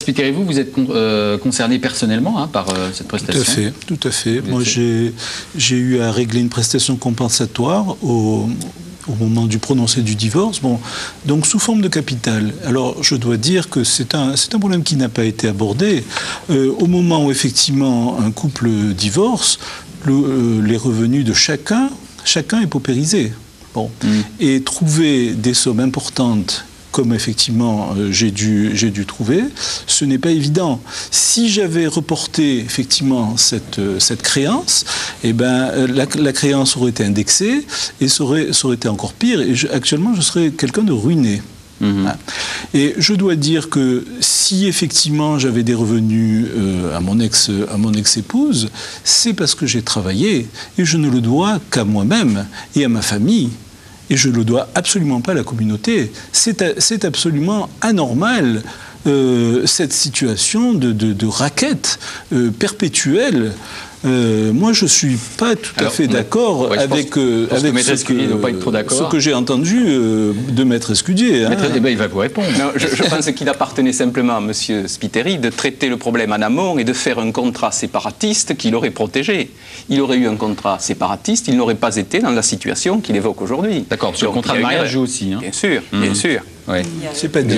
Expliquez-vous, vous êtes concerné personnellement par cette prestation? Tout à fait. Moi, j'ai eu à régler une prestation compensatoire au moment du prononcé du divorce, donc sous forme de capital. Alors, je dois dire que c'est un problème qui n'a pas été abordé. Au moment où, effectivement, un couple divorce, les revenus de chacun est paupérisé. Et trouver des sommes importantes, comme effectivement j'ai dû trouver, ce n'est pas évident. Si j'avais reporté effectivement cette créance, la créance aurait été indexée et ça aurait été encore pire. Et actuellement, je serais quelqu'un de ruiné. Et je dois dire que si effectivement j'avais des revenus à mon ex-épouse, c'est parce que j'ai travaillé et je ne le dois qu'à moi-même et à ma famille. Et je ne le dois absolument pas à la communauté. C'est absolument anormal, cette situation de raquette perpétuelle. Moi, je ne suis pas tout à fait d'accord avec ce que j'ai entendu de Maître Escudier. Il va vous répondre. Non, je pense qu'il appartenait simplement à M. Spiteri de traiter le problème en amont et de faire un contrat séparatiste qui l'aurait protégé. Il aurait eu un contrat séparatiste, il n'aurait pas été dans la situation qu'il évoque aujourd'hui. D'accord, sur le contrat de mariage joue aussi. Bien sûr, bien sûr. Ouais. C'est pas dit.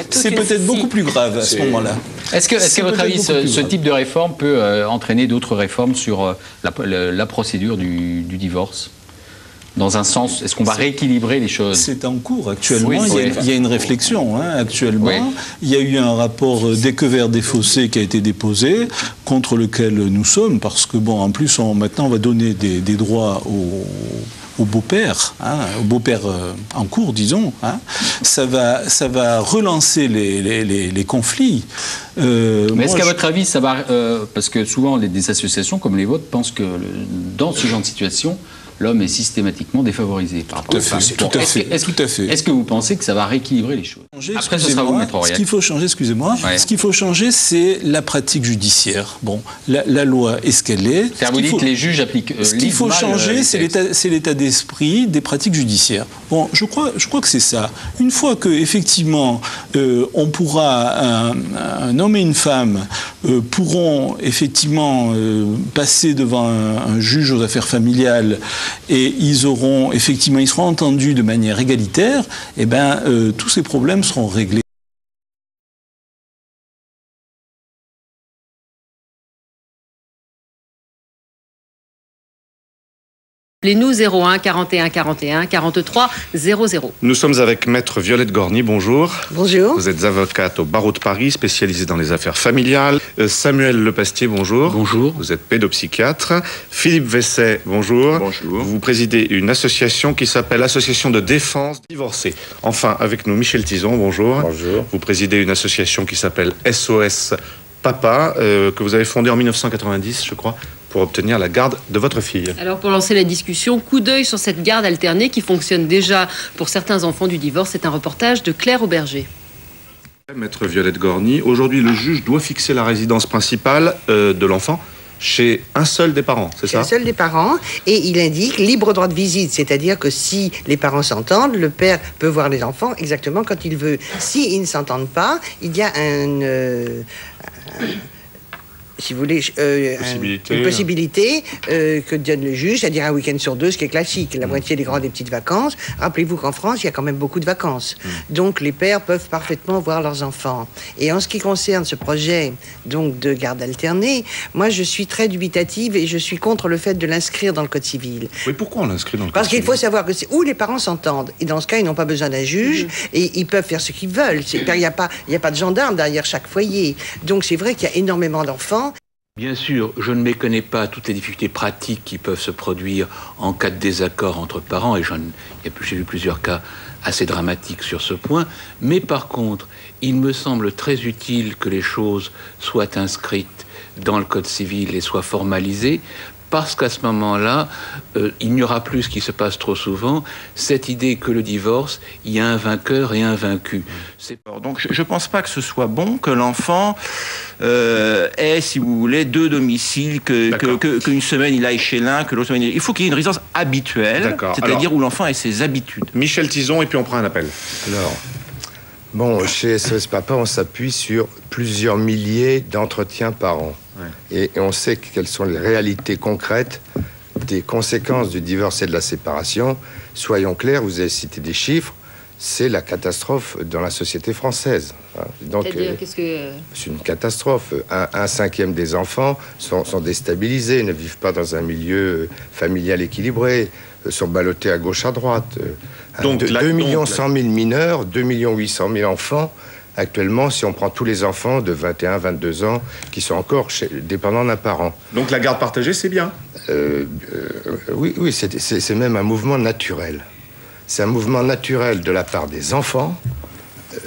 C'est peut-être beaucoup plus grave à ce moment-là. Est-ce qu'à votre avis, ce type de réforme peut entraîner d'autres réformes sur la procédure du divorce? Dans un sens, est-ce qu'on va rééquilibrer les choses? C'est en cours actuellement. Il y a une réflexion actuellement. Oui. Il y a eu un rapport d'Equevert des Fossés qui a été déposé, contre lequel nous sommes, parce que en plus, maintenant, on va donner des droits au beau-père, au beau-père en cours, disons. Ça va relancer les conflits. Mais est-ce qu'à votre avis, ça va... parce que souvent, des associations comme les vôtres pensent que dans ce genre de situation, l'homme est systématiquement défavorisé par rapport aux femmes. Tout à fait. Est-ce que vous pensez que ça va rééquilibrer les choses? Après, ce sera vous, Maître Auriac. Ce qu'il faut changer, ce qu'il faut changer, c'est la pratique judiciaire. La loi est ce qu'elle est. Vous dites que les juges appliquent. Ce qu'il faut changer, c'est l'état d'esprit des pratiques judiciaires. Je crois que c'est ça. Une fois que effectivement, on pourra, un homme et une femme pourront effectivement passer devant un juge aux affaires familiales, et ils seront entendus de manière égalitaire, tous ces problèmes seront réglés. Appelez-nous 01 41 41 43 00. Nous sommes avec Maître Violette Gorny, bonjour. Bonjour. Vous êtes avocate au barreau de Paris, spécialisée dans les affaires familiales. Samuel Lepastier, bonjour. Bonjour. Vous êtes pédopsychiatre. Philippe Vesset, bonjour. Bonjour. Vous présidez une association qui s'appelle Association de défense divorcée. Enfin, avec nous, Michel Tison, bonjour. Bonjour. Vous présidez une association qui s'appelle SOS Papa, que vous avez fondée en 1990, je crois, pour obtenir la garde de votre fille. Alors, pour lancer la discussion, coup d'œil sur cette garde alternée qui fonctionne déjà pour certains enfants du divorce. C'est un reportage de Claire Auberger. Maître Violette Gorny, aujourd'hui, le juge doit fixer la résidence principale de l'enfant chez un seul des parents, c'est ça? Un seul des parents, et il indique libre droit de visite, c'est-à-dire que si les parents s'entendent, le père peut voir les enfants exactement quand il veut. S'ils ne s'entendent pas, il y a si vous voulez, une possibilité que donne le juge, c'est-à-dire un week-end sur deux, ce qui est classique, la moitié des grandes et petites vacances. Rappelez-vous qu'en France, il y a quand même beaucoup de vacances. Donc, les pères peuvent parfaitement voir leurs enfants. Et en ce qui concerne ce projet donc, de garde alternée, moi, je suis très dubitative et je suis contre le fait de l'inscrire dans le Code civil. Oui, pourquoi on l'inscrit dans le Code Parce civil? qu'il faut savoir que c'est où les parents s'entendent. Et dans ce cas, ils n'ont pas besoin d'un juge et ils peuvent faire ce qu'ils veulent. Il n'y a pas de gendarme derrière chaque foyer. Donc, c'est vrai qu'il y a énormément d'enfants. Bien sûr, je ne méconnais pas toutes les difficultés pratiques qui peuvent se produire en cas de désaccord entre parents, et j'ai vu plusieurs cas assez dramatiques sur ce point, mais par contre, il me semble très utile que les choses soient inscrites dans le Code civil et soient formalisées, parce qu'à ce moment-là, il n'y aura plus ce qui se passe trop souvent, cette idée que le divorce, il y a un vainqueur et un vaincu. Donc je ne pense pas que ce soit bon que l'enfant ait, si vous voulez, deux domiciles, qu'une semaine il aille chez l'un, que l'autre semaine il faut qu'il y ait une résidence habituelle, c'est-à-dire où l'enfant ait ses habitudes. Michel Tison, et puis on prend un appel. Alors, Bon, chez SOS Papa, on s'appuie sur plusieurs milliers d'entretiens par an. Ouais. Et on sait quelles sont les réalités concrètes des conséquences du divorce et de la séparation. Soyons clairs, vous avez cité des chiffres, c'est la catastrophe dans la société française. Donc, c'est une catastrophe. Un cinquième des enfants sont déstabilisés, ne vivent pas dans un milieu familial équilibré, sont ballottés à gauche, à droite. Donc, 2 100 000 mineurs, 2 800 000 enfants. Actuellement, si on prend tous les enfants de 21, 22 ans qui sont encore dépendants d'un parent. Donc la garde partagée, c'est bien. Oui, c'est même un mouvement naturel. C'est un mouvement naturel de la part des enfants.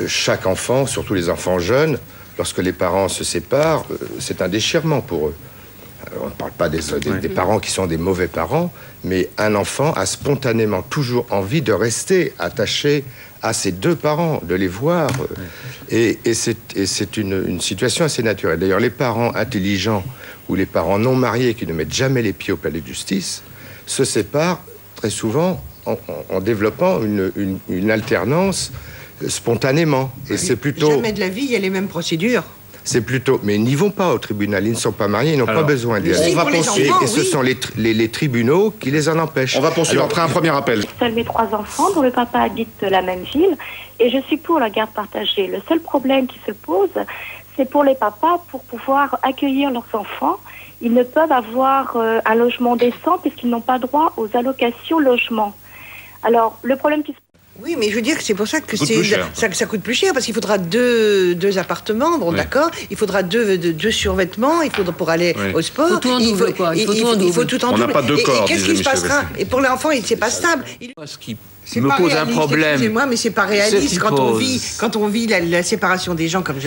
Chaque enfant, surtout les enfants jeunes, lorsque les parents se séparent, c'est un déchirement pour eux. On ne parle pas des parents qui sont des mauvais parents, mais un enfant a spontanément toujours envie de rester attaché à ses deux parents, de les voir. Et c'est une situation assez naturelle. D'ailleurs, les parents intelligents ou les parents non mariés qui ne mettent jamais les pieds au palais de justice se séparent très souvent en développant une alternance spontanément. Et c'est plutôt... Jamais de la vie, il y a les mêmes procédures. C'est plutôt... Mais ils n'y vont pas au tribunal, ils ne sont pas mariés, ils n'ont pas besoin d'y aller. Et ce sont les tribunaux qui les en empêchent. On va poursuivre après un premier appel. Seuls mes 3 enfants, dont le papa habite la même ville, et je suis pour la garde partagée. Le seul problème qui se pose, c'est pour les papas, pour pouvoir accueillir leurs enfants. Ils ne peuvent avoir un logement décent puisqu'ils n'ont pas droit aux allocations logement. Alors, le problème qui se... Oui, mais je veux dire que c'est pour ça que ça coûte plus cher, parce qu'il faudra deux appartements, bon, d'accord, il faudra deux survêtements, il faudra pour aller au sport. Il faut tout en double, quoi. Il faut tout en double. On n'a pas deux corps, qu'est-ce qui se passera? Et pour l'enfant, c'est pas stable. Ce qui me pose un problème. Excusez-moi, mais c'est pas réaliste quand on vit la séparation des gens comme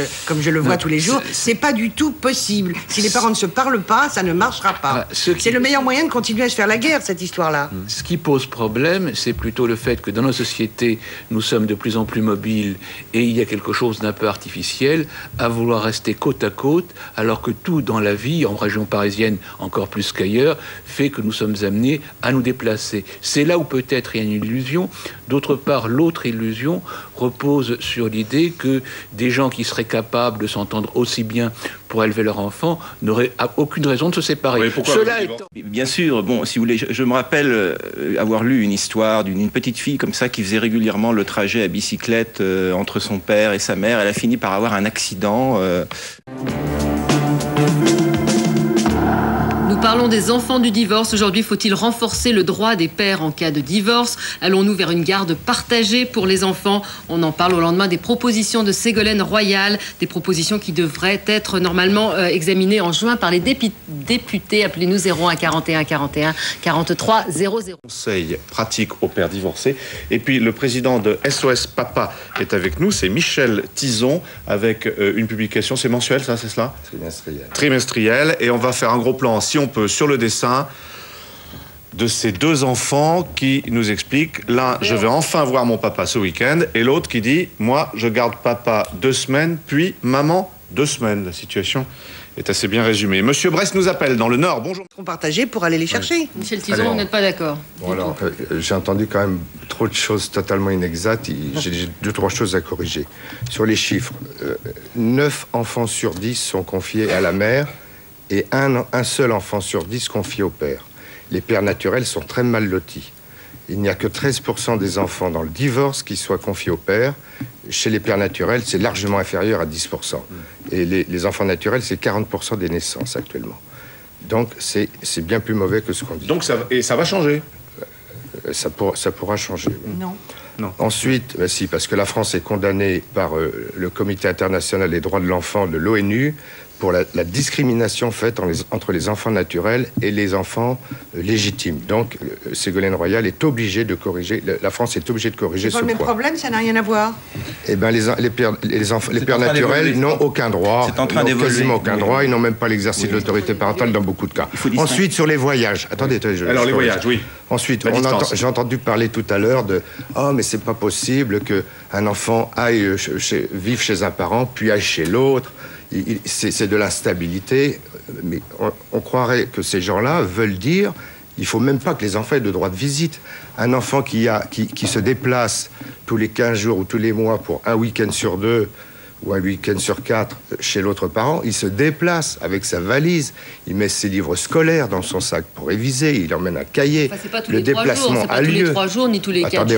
je le vois tous les jours. C'est pas du tout possible. Si les parents ne se parlent pas, ça ne marchera pas. C'est le meilleur moyen de continuer à se faire la guerre, cette histoire-là. Ce qui pose problème, c'est plutôt le fait que dans nos sociétés, nous sommes de plus en plus mobiles et il y a quelque chose d'un peu artificiel à vouloir rester côte à côte, alors que tout dans la vie, en région parisienne encore plus qu'ailleurs, fait que nous sommes amenés à nous déplacer. C'est là où peut-être il y a une illusion. D'autre part, l'autre illusion repose sur l'idée que des gens qui seraient capables de s'entendre aussi bien pour élever leur enfant n'auraient aucune raison de se séparer. Oui, pourquoi Bien sûr, bon, si vous voulez, je me rappelle avoir lu une histoire d'une petite fille comme ça qui faisait régulièrement le trajet à bicyclette entre son père et sa mère. Elle a fini par avoir un accident. Nous parlons des enfants du divorce. Aujourd'hui, faut-il renforcer le droit des pères en cas de divorce? Allons-nous vers une garde partagée pour les enfants? On en parle au lendemain des propositions de Ségolène Royal, des propositions qui devraient être normalement examinées en juin par les députés. Appelez-nous 01 41 41 43 00. Conseil pratique aux pères divorcés. Et puis le président de SOS Papa est avec nous, c'est Michel Tison, avec une publication, c'est mensuel ça, c'est cela? Trimestriel. Et on va faire un gros plan, si on peut, sur le dessin de ces deux enfants qui nous expliquent, l'un, je vais enfin voir mon papa ce week-end, et l'autre qui dit, moi, je garde papa 2 semaines, puis maman 2 semaines. La situation est assez bien résumée. Monsieur Brest nous appelle dans le Nord. Bonjour. Ils seront partagés pour aller les chercher. Oui. Michel Tison, vous n'êtes pas d'accord? Bon, alors, j'ai entendu quand même trop de choses totalement inexactes. J'ai 2-3 choses à corriger. Sur les chiffres, 9 enfants sur 10 sont confiés à la mère et un seul enfant sur 10 confié au père. Les pères naturels sont très mal lotis. Il n'y a que 13% des enfants dans le divorce qui soient confiés au père. Chez les pères naturels, c'est largement inférieur à 10%. Et les enfants naturels, c'est 40% des naissances actuellement. Donc, c'est bien plus mauvais que ce qu'on dit. Donc, ça va changer? Ça pourra changer. Non. Ensuite, si, parce que la France est condamnée par le Comité international des droits de l'enfant de l'ONU pour la discrimination faite entre les enfants naturels et les enfants légitimes. Donc, Ségolène Royal est obligée de corriger, la France est obligée de corriger ce point. C'est pas le même problème, ça n'a rien à voir. Eh bien, les pères naturels n'ont aucun droit. C'est en train d'évoluer. Quasiment aucun droit. Ils n'ont même pas l'exercice de l'autorité parentale dans beaucoup de cas. Ensuite, sur les voyages. Attendez, alors les voyages, oui. Ensuite, j'ai entendu parler tout à l'heure de « Oh, mais c'est pas possible qu'un enfant aille vivre chez un parent, puis aille chez l'autre. » C'est de l'instabilité. Mais on croirait que ces gens-là veulent dire Il ne faut même pas que les enfants aient de droit de visite. Un enfant qui se déplace tous les 15 jours ou tous les mois pour un week-end sur 2 ou un week-end sur 4 chez l'autre parent, il se déplace avec sa valise, il met ses livres scolaires dans son sac pour réviser, il emmène un cahier. Enfin, c'est pas tous le les 3 déplacement jours, c'est pas a tous lieu. les 3 jours ni tous les 4 jours. Attendez,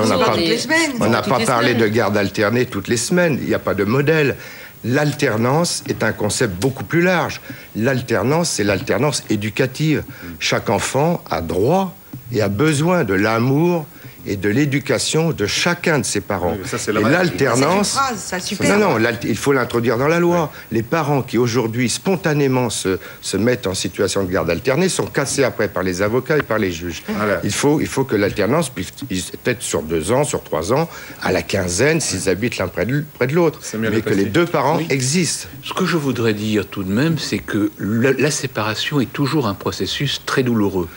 on n'a pas parlé de garde alternée toutes les semaines, il n'y a pas de modèle. L'alternance est un concept beaucoup plus large. L'alternance, c'est l'alternance éducative. Chaque enfant a droit et a besoin de l'amour et de l'éducation de chacun de ses parents. Oui, ça, c'est et l'alternance... Non, il faut l'introduire dans la loi. Oui. Les parents qui aujourd'hui spontanément se mettent en situation de garde alternée sont cassés après par les avocats et par les juges. Voilà. Il faut que l'alternance puisse être sur 2 ans, sur 3 ans, à la quinzaine, s'ils habitent l'un près de l'autre. Mais que les 2 parents existent. Ce que je voudrais dire tout de même, c'est que la séparation est toujours un processus très douloureux.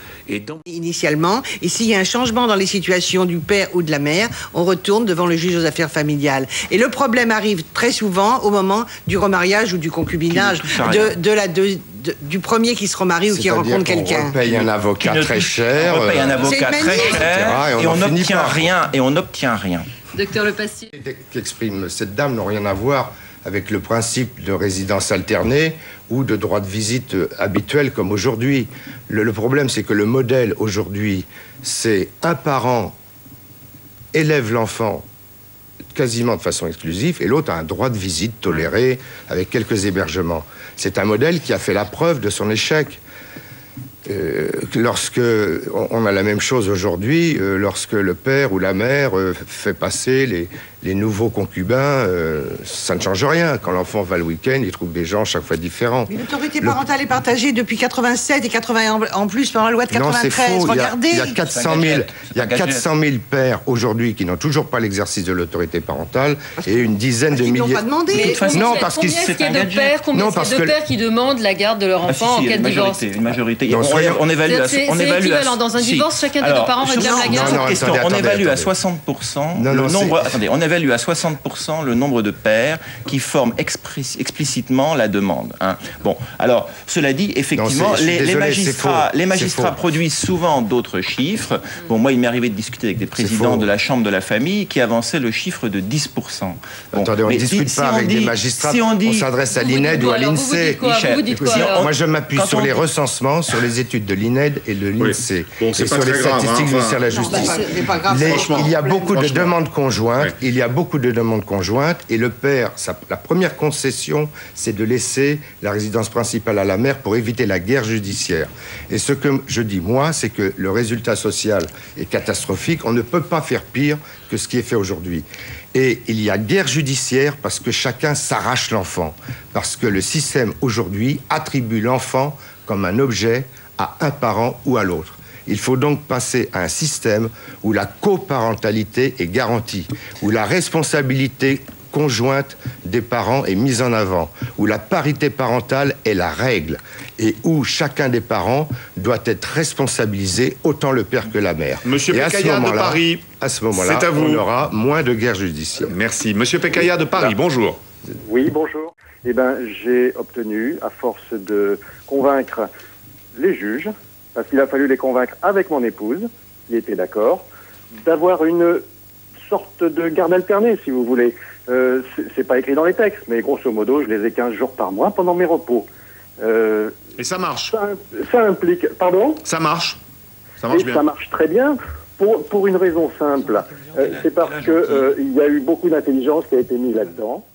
Initialement, et s'il y a un changement dans les situations du père ou de la mère, on retourne devant le juge aux affaires familiales. Et le problème arrive très souvent au moment du remariage ou du concubinage, du premier qui se remarie ou qui rencontre quelqu'un. On paye un avocat très cher. On paye un avocat très cher et on n'obtient rien. Et on n'obtient rien. Docteur Lepassier. Qu'exprime cette dame n'ont rien à voir avec le principe de résidence alternée ou de droit de visite habituel comme aujourd'hui. Le problème, c'est que le modèle aujourd'hui, c'est un parent élève l'enfant quasiment de façon exclusive et l'autre a un droit de visite toléré avec quelques hébergements. C'est un modèle qui a fait la preuve de son échec. Lorsque on a la même chose aujourd'hui, lorsque le père ou la mère fait passer les nouveaux concubins, ça ne change rien. Quand l'enfant va le week-end, il trouve des gens chaque fois différents. Mais l'autorité parentale est partagée depuis 87 et 80 en plus par la loi de 93. Non, c'est faux. Regardez. Il y a 400 000 pères aujourd'hui qui n'ont toujours pas l'exercice de l'autorité parentale et une dizaine de milliers. Ils n'ont pas demandé. Non, parce qu'ils c'est un gadget. Combien est-ce de pères qui demandent la garde de leur enfant en cas de divorce? Une majorité. On évalue équivalent. Dans un divorce, chacun des 2 parents réclame la garde. On évalue à 60% le nombre. Attendez, on évalue à 60% le nombre de pères qui forment explicitement la demande. Hein. Bon, alors, cela dit, effectivement, les magistrats produisent souvent d'autres chiffres. Bon, moi, il m'est arrivé de discuter avec des présidents de la Chambre de la famille qui avançaient le chiffre de 10%. Bon, attendez, on ne discute pas avec des magistrats, on s'adresse à l'INED ou à l'INSEE. Moi, je m'appuie sur les recensements, sur les études de l'INED et de l'INSEE. Bon, et sur les statistiques du ministère de la Justice. Il y a beaucoup de demandes conjointes. Il y a beaucoup de demandes conjointes. Et le père, la première concession, c'est de laisser la résidence principale à la mère pour éviter la guerre judiciaire. Et ce que je dis, moi, c'est que le résultat social est catastrophique. On ne peut pas faire pire que ce qui est fait aujourd'hui. Et il y a guerre judiciaire parce que chacun s'arrache l'enfant. Parce que le système aujourd'hui attribue l'enfant comme un objet à un parent ou à l'autre. Il faut donc passer à un système où la coparentalité est garantie, où la responsabilité conjointe des parents est mise en avant, où la parité parentale est la règle et où chacun des parents doit être responsabilisé, autant le père que la mère. Monsieur Pécaïa de Paris, à ce moment-là, on aura moins de guerre judiciaire. Merci. Monsieur Pécaïa de Paris, bonjour. Oui, bonjour. Eh bien, j'ai obtenu, à force de convaincre les juges, parce qu'il a fallu les convaincre avec mon épouse, qui était d'accord, d'avoir une sorte de garde alternée, si vous voulez. C'est pas écrit dans les textes, mais grosso modo, je les ai 15 jours par mois pendant mes repos. Et ça marche. Ça implique... Pardon ? Ça marche. Ça marche bien. Ça marche très bien, pour une raison simple. C'est parce que il y a eu beaucoup d'intelligence qui a été mise là-dedans.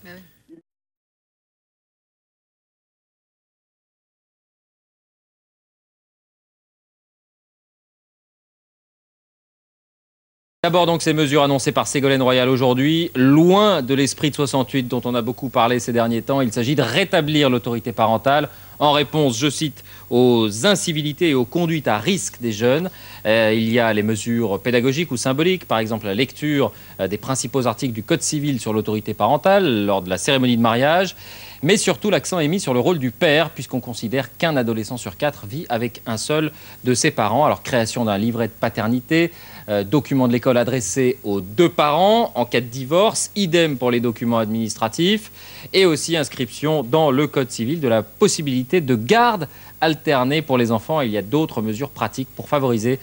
D'abord donc ces mesures annoncées par Ségolène Royal aujourd'hui, loin de l'esprit de 68 dont on a beaucoup parlé ces derniers temps, il s'agit de rétablir l'autorité parentale en réponse, je cite, aux incivilités et aux conduites à risque des jeunes. Il y a les mesures pédagogiques ou symboliques, par exemple la lecture des principaux articles du Code civil sur l'autorité parentale lors de la cérémonie de mariage. Mais surtout, l'accent est mis sur le rôle du père, puisqu'on considère qu'un adolescent sur 4 vit avec un seul de ses parents. Alors, création d'un livret de paternité, document de l'école adressé aux 2 parents en cas de divorce, idem pour les documents administratifs, et aussi inscription dans le Code civil de la possibilité de garde alternée pour les enfants. Il y a d'autres mesures pratiques pour favoriser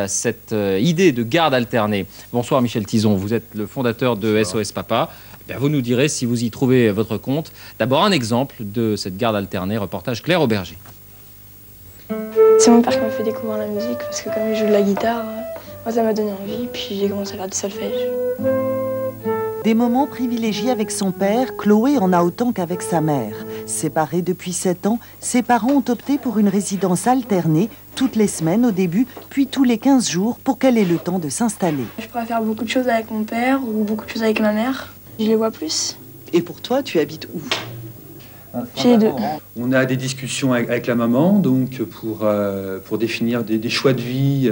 cette idée de garde alternée. Bonsoir Michel Tizon, vous êtes le fondateur de SOS Papa. Eh bien, vous nous direz si vous y trouvez votre compte. D'abord un exemple de cette garde alternée, reportage Claire Auberger. C'est mon père qui m'a fait découvrir la musique parce que comme il joue de la guitare, moi ça m'a donné envie, puis j'ai commencé à faire du solfège. Des moments privilégiés avec son père, Chloé en a autant qu'avec sa mère. Séparés depuis 7 ans, ses parents ont opté pour une résidence alternée, toutes les semaines au début, puis tous les 15 jours pour qu'elle ait le temps de s'installer. Je pourrais faire beaucoup de choses avec mon père ou beaucoup de choses avec ma mère. Je les vois plus. Et pour toi, tu habites où? Chez les 2. On a des discussions avec la maman, donc pour définir des choix de vie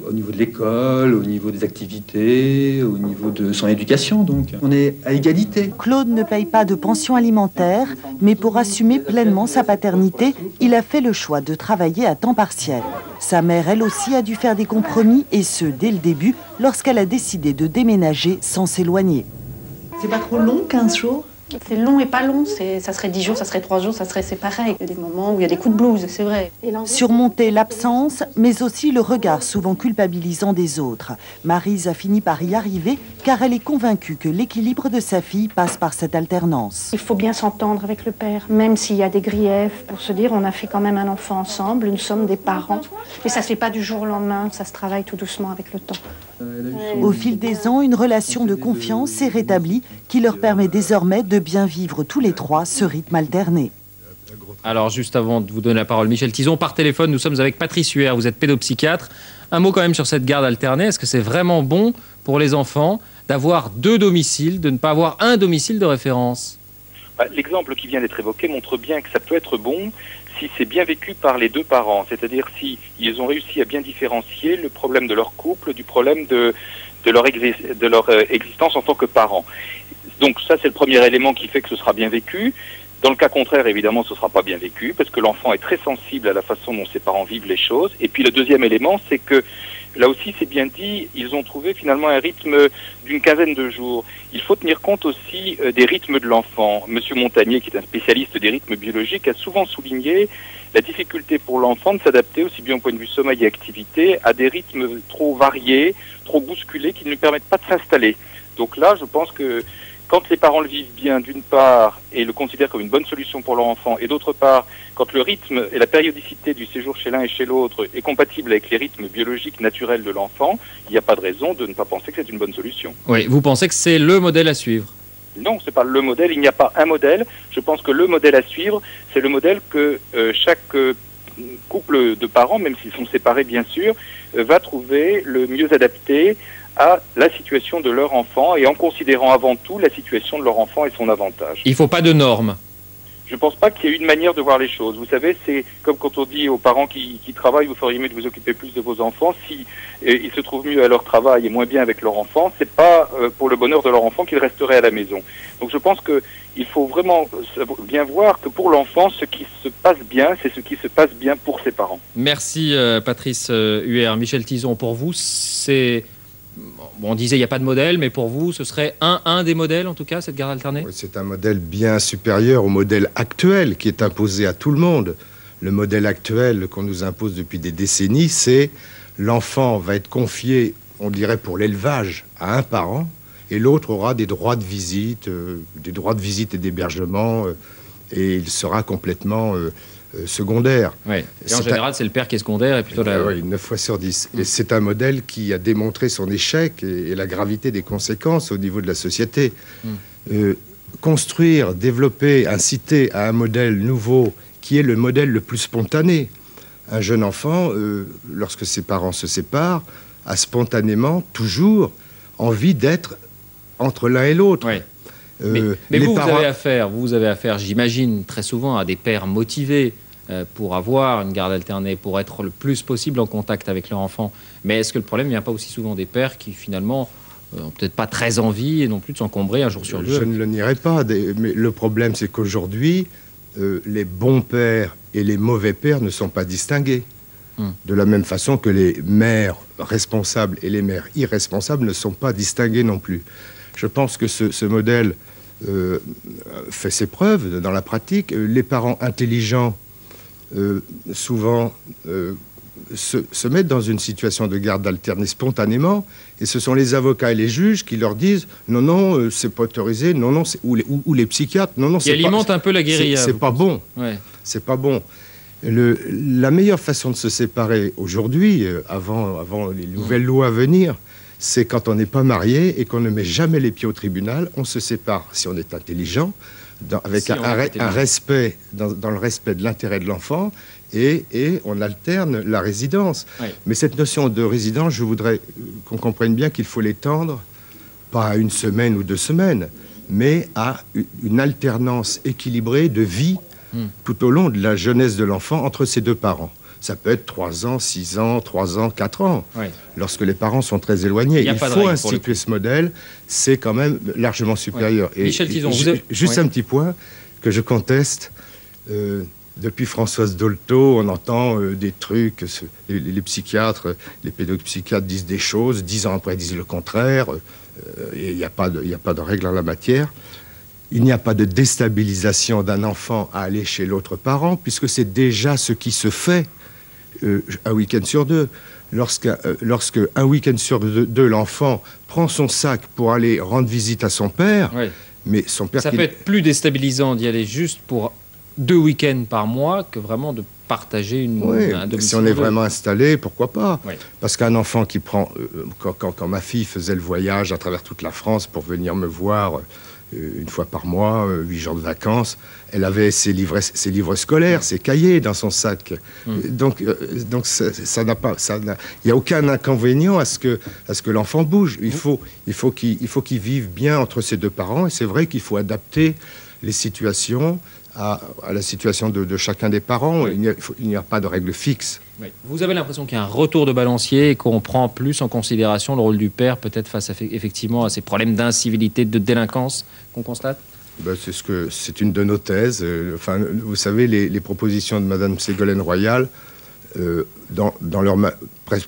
au niveau de l'école, au niveau des activités, au niveau de son éducation. Donc on est à égalité. Claude ne paye pas de pension alimentaire, mais pour assumer pleinement sa paternité, il a fait le choix de travailler à temps partiel. Sa mère, elle aussi, a dû faire des compromis, et ce, dès le début, lorsqu'elle a décidé de déménager sans s'éloigner. C'est pas trop long, 15 jours? C'est long et pas long, ça serait 10 jours, ça serait 3 jours, c'est pareil. Il y a des moments où il y a des coups de blues, c'est vrai. Surmonter l'absence, mais aussi le regard souvent culpabilisant des autres. Maryse a fini par y arriver, car elle est convaincue que l'équilibre de sa fille passe par cette alternance. Il faut bien s'entendre avec le père, même s'il y a des griefs, pour se dire on a fait quand même un enfant ensemble, nous sommes des parents. Mais ça se fait pas du jour au lendemain, ça se travaille tout doucement avec le temps. Au fil des ans, une relation de confiance s'est rétablie qui leur permet désormais de bien vivre tous les 3 ce rythme alterné. Alors juste avant de vous donner la parole, Michel Tizon, par téléphone, nous sommes avec Patrice Huer, vous êtes pédopsychiatre. Un mot quand même sur cette garde alternée, est-ce que c'est vraiment bon pour les enfants d'avoir 2 domiciles, de ne pas avoir un domicile de référence? L'exemple qui vient d'être évoqué montre bien que ça peut être bon si c'est bien vécu par les 2 parents, c'est-à-dire si ils ont réussi à bien différencier le problème de leur couple du problème de leur existence en tant que parents. Donc ça, c'est le premier élément qui fait que ce sera bien vécu. Dans le cas contraire, évidemment, ce ne sera pas bien vécu, parce que l'enfant est très sensible à la façon dont ses parents vivent les choses. Et puis le deuxième élément, c'est que, là aussi, c'est bien dit, ils ont trouvé finalement un rythme d'une quinzaine de jours. Il faut tenir compte aussi des rythmes de l'enfant. Monsieur Montagnier, qui est un spécialiste des rythmes biologiques, a souvent souligné la difficulté pour l'enfant de s'adapter, aussi bien au point de vue sommeil et activité, à des rythmes trop variés, trop bousculés, qui ne lui permettent pas de s'installer. Donc là, je pense que quand les parents le vivent bien, d'une part, et le considèrent comme une bonne solution pour leur enfant, et d'autre part, quand le rythme et la périodicité du séjour chez l'un et chez l'autre est compatible avec les rythmes biologiques naturels de l'enfant, il n'y a pas de raison de ne pas penser que c'est une bonne solution. Oui, vous pensez que c'est le modèle à suivre? Non, c'est pas le modèle, il n'y a pas un modèle. Je pense que le modèle à suivre, c'est le modèle que chaque couple de parents, même s'ils sont séparés bien sûr, va trouver le mieux adapté à la situation de leur enfant et en considérant avant tout la situation de leur enfant et son avantage. Il ne faut pas de normes. Je ne pense pas qu'il y ait une manière de voir les choses. Vous savez, c'est comme quand on dit aux parents qui travaillent, vous feriez mieux de vous occuper plus de vos enfants. Si ils se trouvent mieux à leur travail et moins bien avec leur enfant, c'est pas pour le bonheur de leur enfant qu'ils resteraient à la maison. Donc je pense qu'il faut vraiment bien voir que pour l'enfant, ce qui se passe bien, c'est ce qui se passe bien pour ses parents. Merci Patrice Huer. Michel Tizon, pour vous, c'est... Bon, on disait il n'y a pas de modèle, mais pour vous, ce serait un des modèles, en tout cas, cette garde alternée? Oui, c'est un modèle bien supérieur au modèle actuel qui est imposé à tout le monde. Le modèle actuel qu'on nous impose depuis des décennies, c'est l'enfant va être confié, on dirait pour l'élevage, à un parent, et l'autre aura des droits de visite et d'hébergement, et il sera complètement secondaire. Oui. Et en général, c'est le père qui est secondaire et plutôt la... Oui, 9 fois sur 10. Et c'est un modèle qui a démontré son échec et la gravité des conséquences au niveau de la société. Construire, développer, inciter à un modèle nouveau qui est le modèle le plus spontané. Un jeune enfant, lorsque ses parents se séparent, a spontanément toujours envie d'être entre l'un et l'autre. Oui. Mais vous avez affaire, j'imagine, très souvent à des pères motivés pour avoir une garde alternée, pour être le plus possible en contact avec leur enfant. Mais est-ce que le problème ne vient pas aussi souvent des pères qui, finalement, n'ont peut-être pas très envie et non plus de s'encombrer un jour sur deux. Je ne le nierai pas, mais le problème c'est qu'aujourd'hui, les bons pères et les mauvais pères ne sont pas distingués. De la même façon que les mères responsables et les mères irresponsables ne sont pas distingués non plus. Je pense que ce modèle fait ses preuves dans la pratique. Les parents intelligents, souvent, se mettent dans une situation de garde alternée spontanément, et ce sont les avocats et les juges qui leur disent non, non, c'est pas autorisé, non, non, ou les psychiatres, non, non, c'est pas... Qui alimente un peu la guérilla. C'est pas bon. Ouais. C'est pas bon. La meilleure façon de se séparer aujourd'hui, avant les nouvelles lois à venir, c'est quand on n'est pas marié et qu'on ne met jamais les pieds au tribunal, on se sépare si on est intelligent, avec un respect, dans le respect de l'intérêt de l'enfant, et on alterne la résidence. Oui. Mais cette notion de résidence, je voudrais qu'on comprenne bien qu'il faut l'étendre, pas à 1 semaine ou 2 semaines, mais à une alternance équilibrée de vie tout au long de la jeunesse de l'enfant entre ses 2 parents. Ça peut être 3 ans, 6 ans, 3 ans, 4 ans, lorsque les parents sont très éloignés. Il faut instituer ce modèle, c'est quand même largement supérieur. Et Michel Tizon, juste un petit point que je conteste. Depuis Françoise Dolto, on entend des trucs, les psychiatres, les pédopsychiatres disent des choses, 10 ans après disent le contraire, et il n'y a pas de règle en la matière. Il n'y a pas de déstabilisation d'un enfant à aller chez l'autre parent, puisque c'est déjà ce qui se fait un week-end sur 2. Lorsque un week-end sur 2, l'enfant prend son sac pour aller rendre visite à son père, mais son père... Ça peut être plus déstabilisant d'y aller juste pour 2 week-ends par mois que vraiment de partager un domicile. Si on est vraiment installé, pourquoi pas? Parce qu'un enfant qui prend... Quand ma fille faisait le voyage à travers toute la France pour venir me voir... 1 fois par mois, 8 jours de vacances, elle avait ses livres scolaires, ses cahiers dans son sac. Donc ça n'a pas, il n'y a aucun inconvénient à ce que l'enfant bouge. Il faut qu'il vive bien entre ses 2 parents, et c'est vrai qu'il faut adapter les situations à la situation de chacun des parents. Il n'y a pas de règle fixe. Vous avez l'impression qu'il y a un retour de balancier et qu'on prend plus en considération le rôle du père, peut-être face effectivement à ces problèmes d'incivilité, de délinquance qu'on constate? C'est une de nos thèses. Vous savez, les propositions de Madame Ségolène Royal,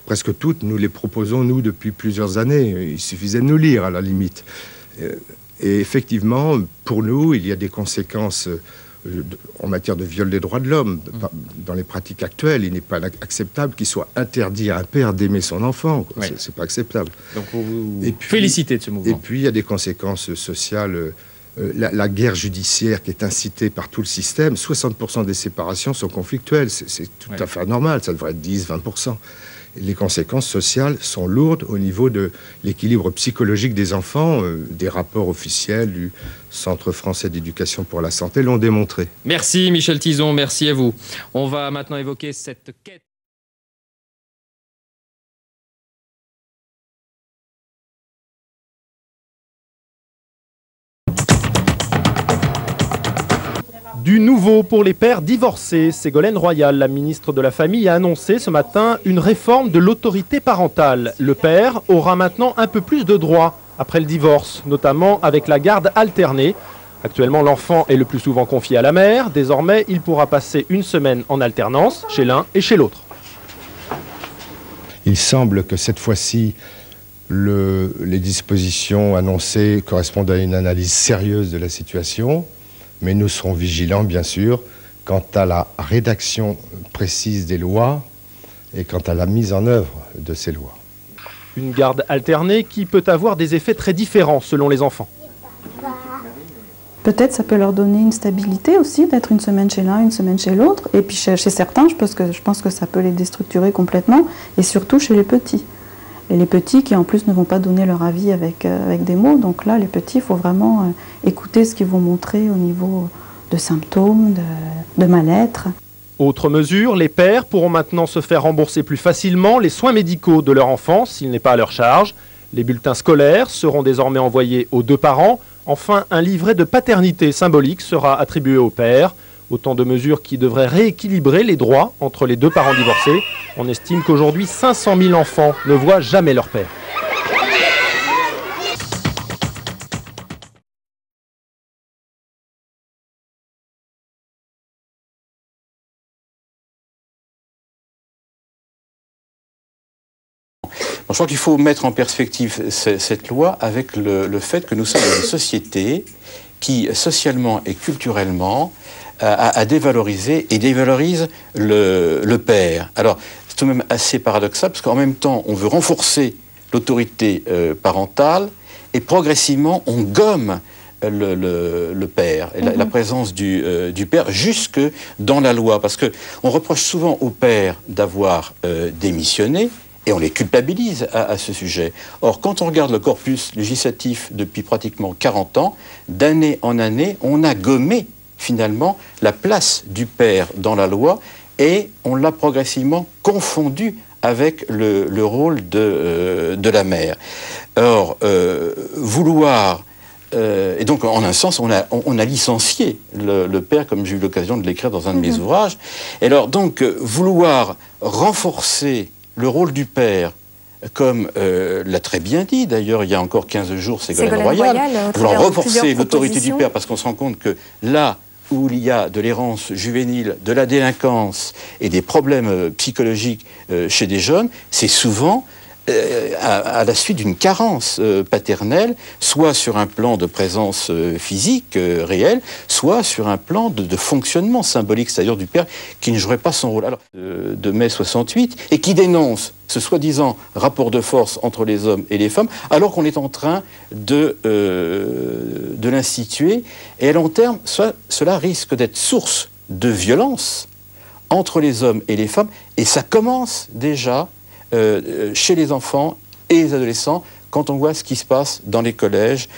presque toutes, nous les proposons, nous, depuis plusieurs années. Il suffisait de nous lire, à la limite. Et effectivement, pour nous, il y a des conséquences... en matière de viol des droits de l'homme. Dans les pratiques actuelles, il n'est pas acceptable qu'il soit interdit à un père d'aimer son enfant. C'est pas acceptable. Donc vous félicitez de ce mouvement. Et puis il y a des conséquences sociales. La guerre judiciaire qui est incitée par tout le système, 60% des séparations sont conflictuelles. C'est tout à fait normal, ça devrait être 10-20%. Les conséquences sociales sont lourdes au niveau de l'équilibre psychologique des enfants. Des rapports officiels du Centre français d'éducation pour la santé l'ont démontré. Merci Michel Tizon, merci à vous. On va maintenant évoquer cette quête. Du nouveau pour les pères divorcés. Ségolène Royal, la ministre de la Famille, a annoncé ce matin une réforme de l'autorité parentale. Le père aura maintenant un peu plus de droits après le divorce, notamment avec la garde alternée. Actuellement, l'enfant est le plus souvent confié à la mère. Désormais, il pourra passer 1 semaine en alternance chez l'un et chez l'autre. Il semble que cette fois-ci, les dispositions annoncées correspondent à une analyse sérieuse de la situation. Mais nous serons vigilants, bien sûr, quant à la rédaction précise des lois et quant à la mise en œuvre de ces lois. Une garde alternée qui peut avoir des effets très différents selon les enfants. Peut-être ça peut leur donner une stabilité aussi, d'être 1 semaine chez l'un, 1 semaine chez l'autre. Et puis chez certains, je pense que ça peut les déstructurer complètement, et surtout chez les petits. Et les petits qui en plus ne vont pas donner leur avis avec des mots. Donc là, les petits, il faut vraiment écouter ce qu'ils vont montrer au niveau de symptômes, de mal-être. Autre mesure, les pères pourront maintenant se faire rembourser plus facilement les soins médicaux de leur enfant s'il n'est pas à leur charge. Les bulletins scolaires seront désormais envoyés aux 2 parents. Enfin, un livret de paternité symbolique sera attribué au père. Autant de mesures qui devraient rééquilibrer les droits entre les 2 parents divorcés. On estime qu'aujourd'hui, 500 000 enfants ne voient jamais leur père. je crois qu'il faut mettre en perspective cette loi avec le fait que nous sommes dans une société qui, socialement et culturellement, a dévalorisé et dévalorise le père. Alors, c'est tout de même assez paradoxal, parce qu'en même temps, on veut renforcer l'autorité parentale, et progressivement, on gomme le père, et la présence du père jusque dans la loi, parce qu'on reproche souvent au père d'avoir démissionné, et on les culpabilise à ce sujet. Or, quand on regarde le corpus législatif depuis pratiquement 40 ans, d'année en année, on a gommé finalement la place du père dans la loi, et on l'a progressivement confondu avec le rôle de la mère. Or, vouloir... et donc, en un sens, on a licencié le père, comme j'ai eu l'occasion de l'écrire dans un de mes ouvrages. Et alors, donc, vouloir renforcer le rôle du père, comme l'a très bien dit, d'ailleurs, il y a encore 15 jours, Ségolène Royal, vouloir renforcer l'autorité du père, parce qu'on se rend compte que là où il y a de l'errance juvénile, de la délinquance et des problèmes psychologiques chez des jeunes, c'est souvent à la suite d'une carence paternelle, soit sur un plan de présence physique réelle, soit sur un plan de fonctionnement symbolique, c'est-à-dire du père qui ne jouerait pas son rôle. Alors, de mai 68, et qui dénonce ce soi-disant rapport de force entre les hommes et les femmes, alors qu'on est en train de l'instituer. Et à long terme, cela risque d'être source de violence entre les hommes et les femmes, et ça commence déjà chez les enfants et les adolescents, quand on voit ce qui se passe dans les collèges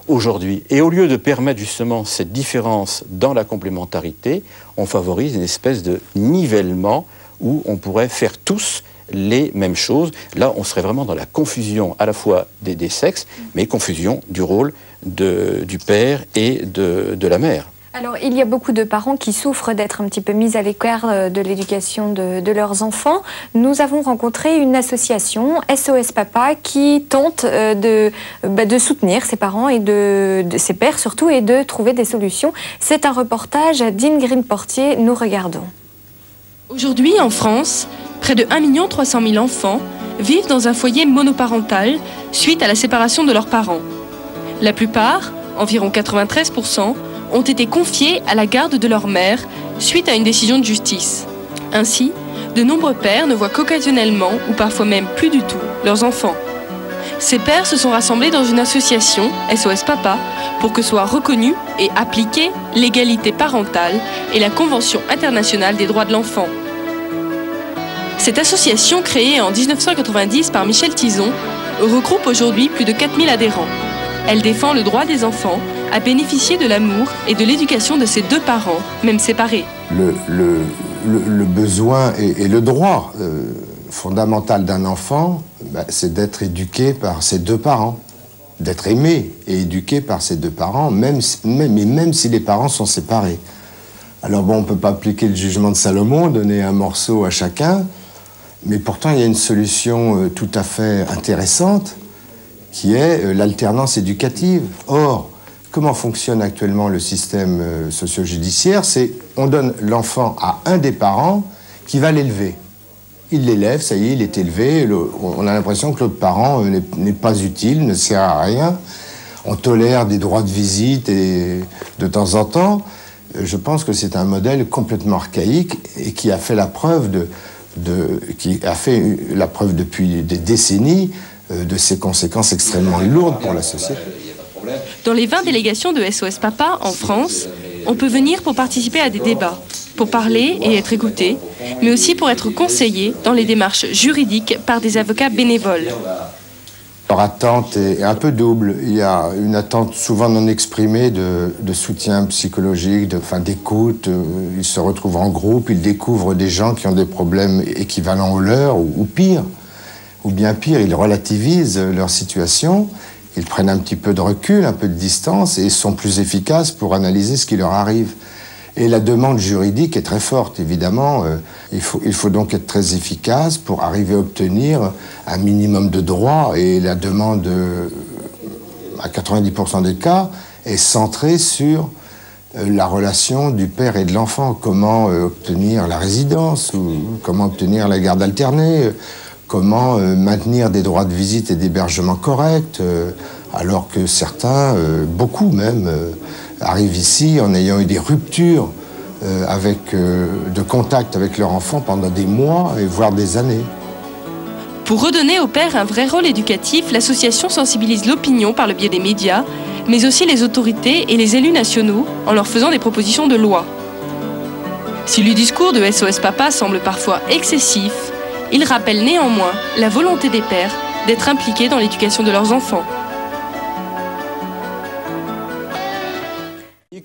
aujourd'hui. Et au lieu de permettre justement cette différence dans la complémentarité, on favorise une espèce de nivellement où on pourrait faire tous les mêmes choses. Là, on serait vraiment dans la confusion à la fois des sexes, mais confusion du rôle du père et de la mère. Alors, il y a beaucoup de parents qui souffrent d'être un petit peu mis à l'écart de l'éducation de leurs enfants. Nous avons rencontré une association, SOS Papa, qui tente de soutenir ces parents et de ces pères surtout, et de trouver des solutions. C'est un reportage d'Ingrid Portier. Nous regardons. Aujourd'hui, en France, près de 1 300 000 enfants vivent dans un foyer monoparental suite à la séparation de leurs parents. La plupart, environ 93%, ont été confiés à la garde de leur mère suite à une décision de justice. Ainsi, de nombreux pères ne voient qu'occasionnellement, ou parfois même plus du tout, leurs enfants. Ces pères se sont rassemblés dans une association, SOS Papa, pour que soit reconnue et appliquée l'égalité parentale et la Convention internationale des droits de l'enfant. Cette association, créée en 1990 par Michel Tison, regroupe aujourd'hui plus de 4000 adhérents. Elle défend le droit des enfants à bénéficier de l'amour et de l'éducation de ses deux parents, même séparés. Le besoin et le droit fondamental d'un enfant, c'est d'être éduqué par ses deux parents, d'être aimé et éduqué par ses deux parents, même si les parents sont séparés. Alors bon, on ne peut pas appliquer le jugement de Salomon, donner un morceau à chacun, mais pourtant il y a une solution tout à fait intéressante, qui est l'alternance éducative. Or, comment fonctionne actuellement le système socio-judiciaire? C'est on donne l'enfant à un des parents qui va l'élever. Il l'élève, ça y est, il est élevé. On a l'impression que l'autre parent n'est pas utile, ne sert à rien. On tolère des droits de visite et de temps en temps. Je pense que c'est un modèle complètement archaïque et qui a fait la preuve depuis des décennies de ses conséquences extrêmement lourdes pour la société. Dans les 20 délégations de SOS Papa en France, on peut venir pour participer à des débats, pour parler et être écouté, mais aussi pour être conseillé dans les démarches juridiques par des avocats bénévoles. Leur attente est un peu double. Il y a une attente souvent non exprimée de soutien psychologique, d'écoute. Ils se retrouvent en groupe, ils découvrent des gens qui ont des problèmes équivalents aux leurs, ou pire. Ou bien pire, ils relativisent leur situation. Ils prennent un petit peu de recul, un peu de distance et sont plus efficaces pour analyser ce qui leur arrive. Et la demande juridique est très forte, évidemment. Il faut donc être très efficace pour arriver à obtenir un minimum de droits. Et la demande, à 90% des cas, est centrée sur la relation du père et de l'enfant. Comment obtenir la résidence, ou comment obtenir la garde alternée, comment maintenir des droits de visite et d'hébergement corrects, alors que certains, beaucoup même, arrivent ici en ayant eu des ruptures de contact avec leur enfant pendant des mois et voire des années. Pour redonner aux pères un vrai rôle éducatif, l'association sensibilise l'opinion par le biais des médias, mais aussi les autorités et les élus nationaux en leur faisant des propositions de loi. Si le discours de SOS Papa semble parfois excessif, il rappelle néanmoins la volonté des pères d'être impliqués dans l'éducation de leurs enfants.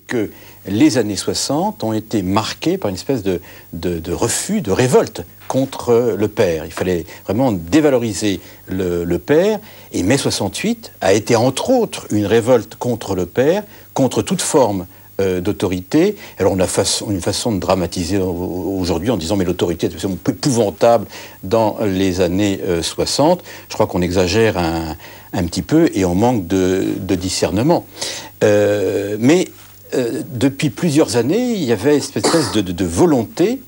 Que les années 60 ont été marquées par une espèce de refus, de révolte contre le père. Il fallait vraiment dévaloriser le père. Et mai 68 a été entre autres une révolte contre le père, contre toute forme d'autorité. Alors on a une façon de dramatiser aujourd'hui en disant mais l'autorité est épouvantable dans les années 60. Je crois qu'on exagère un petit peu et on manque de discernement. Mais depuis plusieurs années, il y avait cette espèce de volonté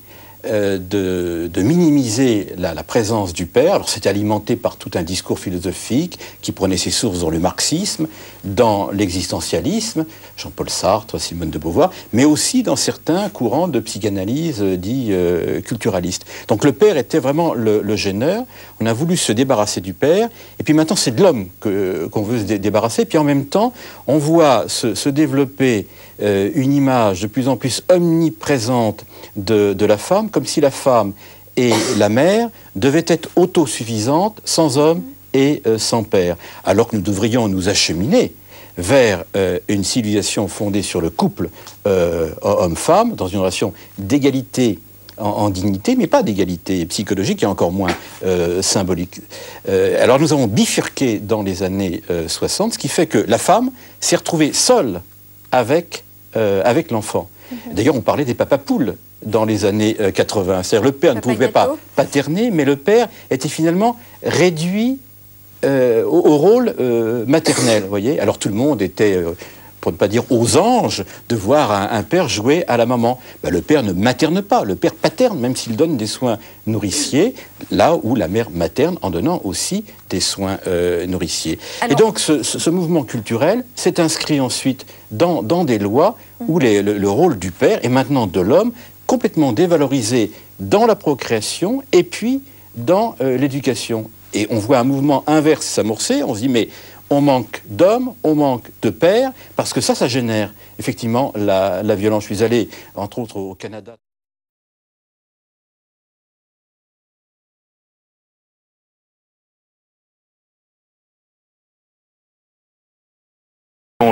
de minimiser la présence du père. Alors c'était alimenté par tout un discours philosophique qui prenait ses sources dans le marxisme, dans l'existentialisme, Jean-Paul Sartre, Simone de Beauvoir, mais aussi dans certains courants de psychanalyse dits culturalistes. Donc le père était vraiment le gêneur. On a voulu se débarrasser du père, et puis maintenant c'est de l'homme qu'on veut se débarrasser, puis en même temps on voit se développer une image de plus en plus omniprésente de la femme, comme si la femme et la mère devaient être autosuffisantes, sans homme et sans père. Alors que nous devrions nous acheminer vers une civilisation fondée sur le couple homme-femme, dans une relation d'égalité en dignité, mais pas d'égalité psychologique et encore moins symbolique. Alors nous avons bifurqué dans les années 60, ce qui fait que la femme s'est retrouvée seule avec l'enfant. D'ailleurs, on parlait des papapoules dans les années 80. C'est-à-dire le père ne pouvait pas paterner, mais le père était finalement réduit au rôle maternel. Vous voyez. Alors tout le monde était, pour ne pas dire aux anges, de voir un père jouer à la maman. Ben, le père ne materne pas, le père paterne, même s'il donne des soins nourriciers, là où la mère materne en donnant aussi des soins nourriciers. Alors, et donc ce mouvement culturel s'est inscrit ensuite dans des lois où le rôle du père et maintenant de l'homme complètement dévalorisé dans la procréation et puis dans l'éducation. Et on voit un mouvement inverse s'amorcer, on se dit mais on manque d'hommes, on manque de pères, parce que ça génère effectivement la violence. Je suis allé, entre autres, au Canada.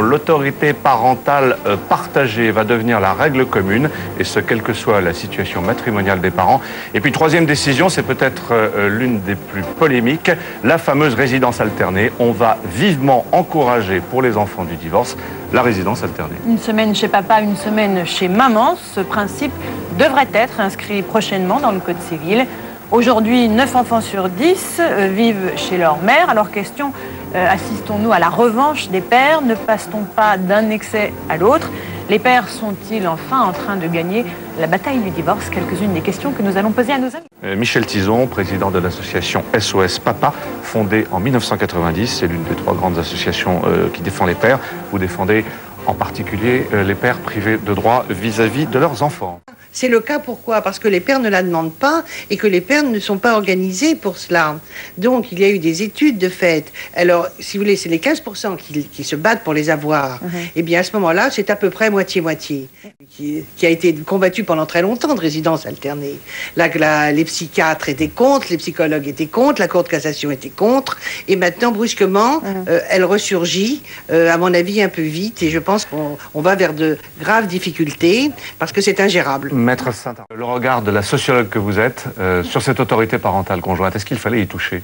L'autorité parentale partagée va devenir la règle commune, et ce, quelle que soit la situation matrimoniale des parents. Et puis, troisième décision, c'est peut-être l'une des plus polémiques, la fameuse résidence alternée. On va vivement encourager pour les enfants du divorce la résidence alternée. Une semaine chez papa, une semaine chez maman. Ce principe devrait être inscrit prochainement dans le Code civil. Aujourd'hui, 9 enfants sur 10 vivent chez leur mère. Alors question, assistons-nous à la revanche des pères? Ne passe-t-on pas d'un excès à l'autre? Les pères sont-ils enfin en train de gagner la bataille du divorce? Quelques-unes des questions que nous allons poser à nos amis. Michel Tizon, président de l'association SOS Papa, fondée en 1990. C'est l'une des 3 grandes associations qui défend les pères. Vous défendez en particulier les pères privés de droits vis-à-vis de leurs enfants. C'est le cas, pourquoi? Parce que les pères ne la demandent pas et que les pères ne sont pas organisés pour cela. Donc, il y a eu des études de fait. Alors, si vous voulez, c'est les 15% qui se battent pour les avoir. Et bien, à ce moment-là, c'est à peu près moitié-moitié. Qui a été combattu pendant très longtemps de résidence alternée. Là, les psychiatres étaient contre, les psychologues étaient contre, la Cour de cassation était contre. Et maintenant, brusquement, elle ressurgit, à mon avis, un peu vite. Et je pense qu'on va vers de graves difficultés parce que c'est ingérable. Maître Saint-Arnaud, le regard de la sociologue que vous êtes sur cette autorité parentale conjointe, est-ce qu'il fallait y toucher?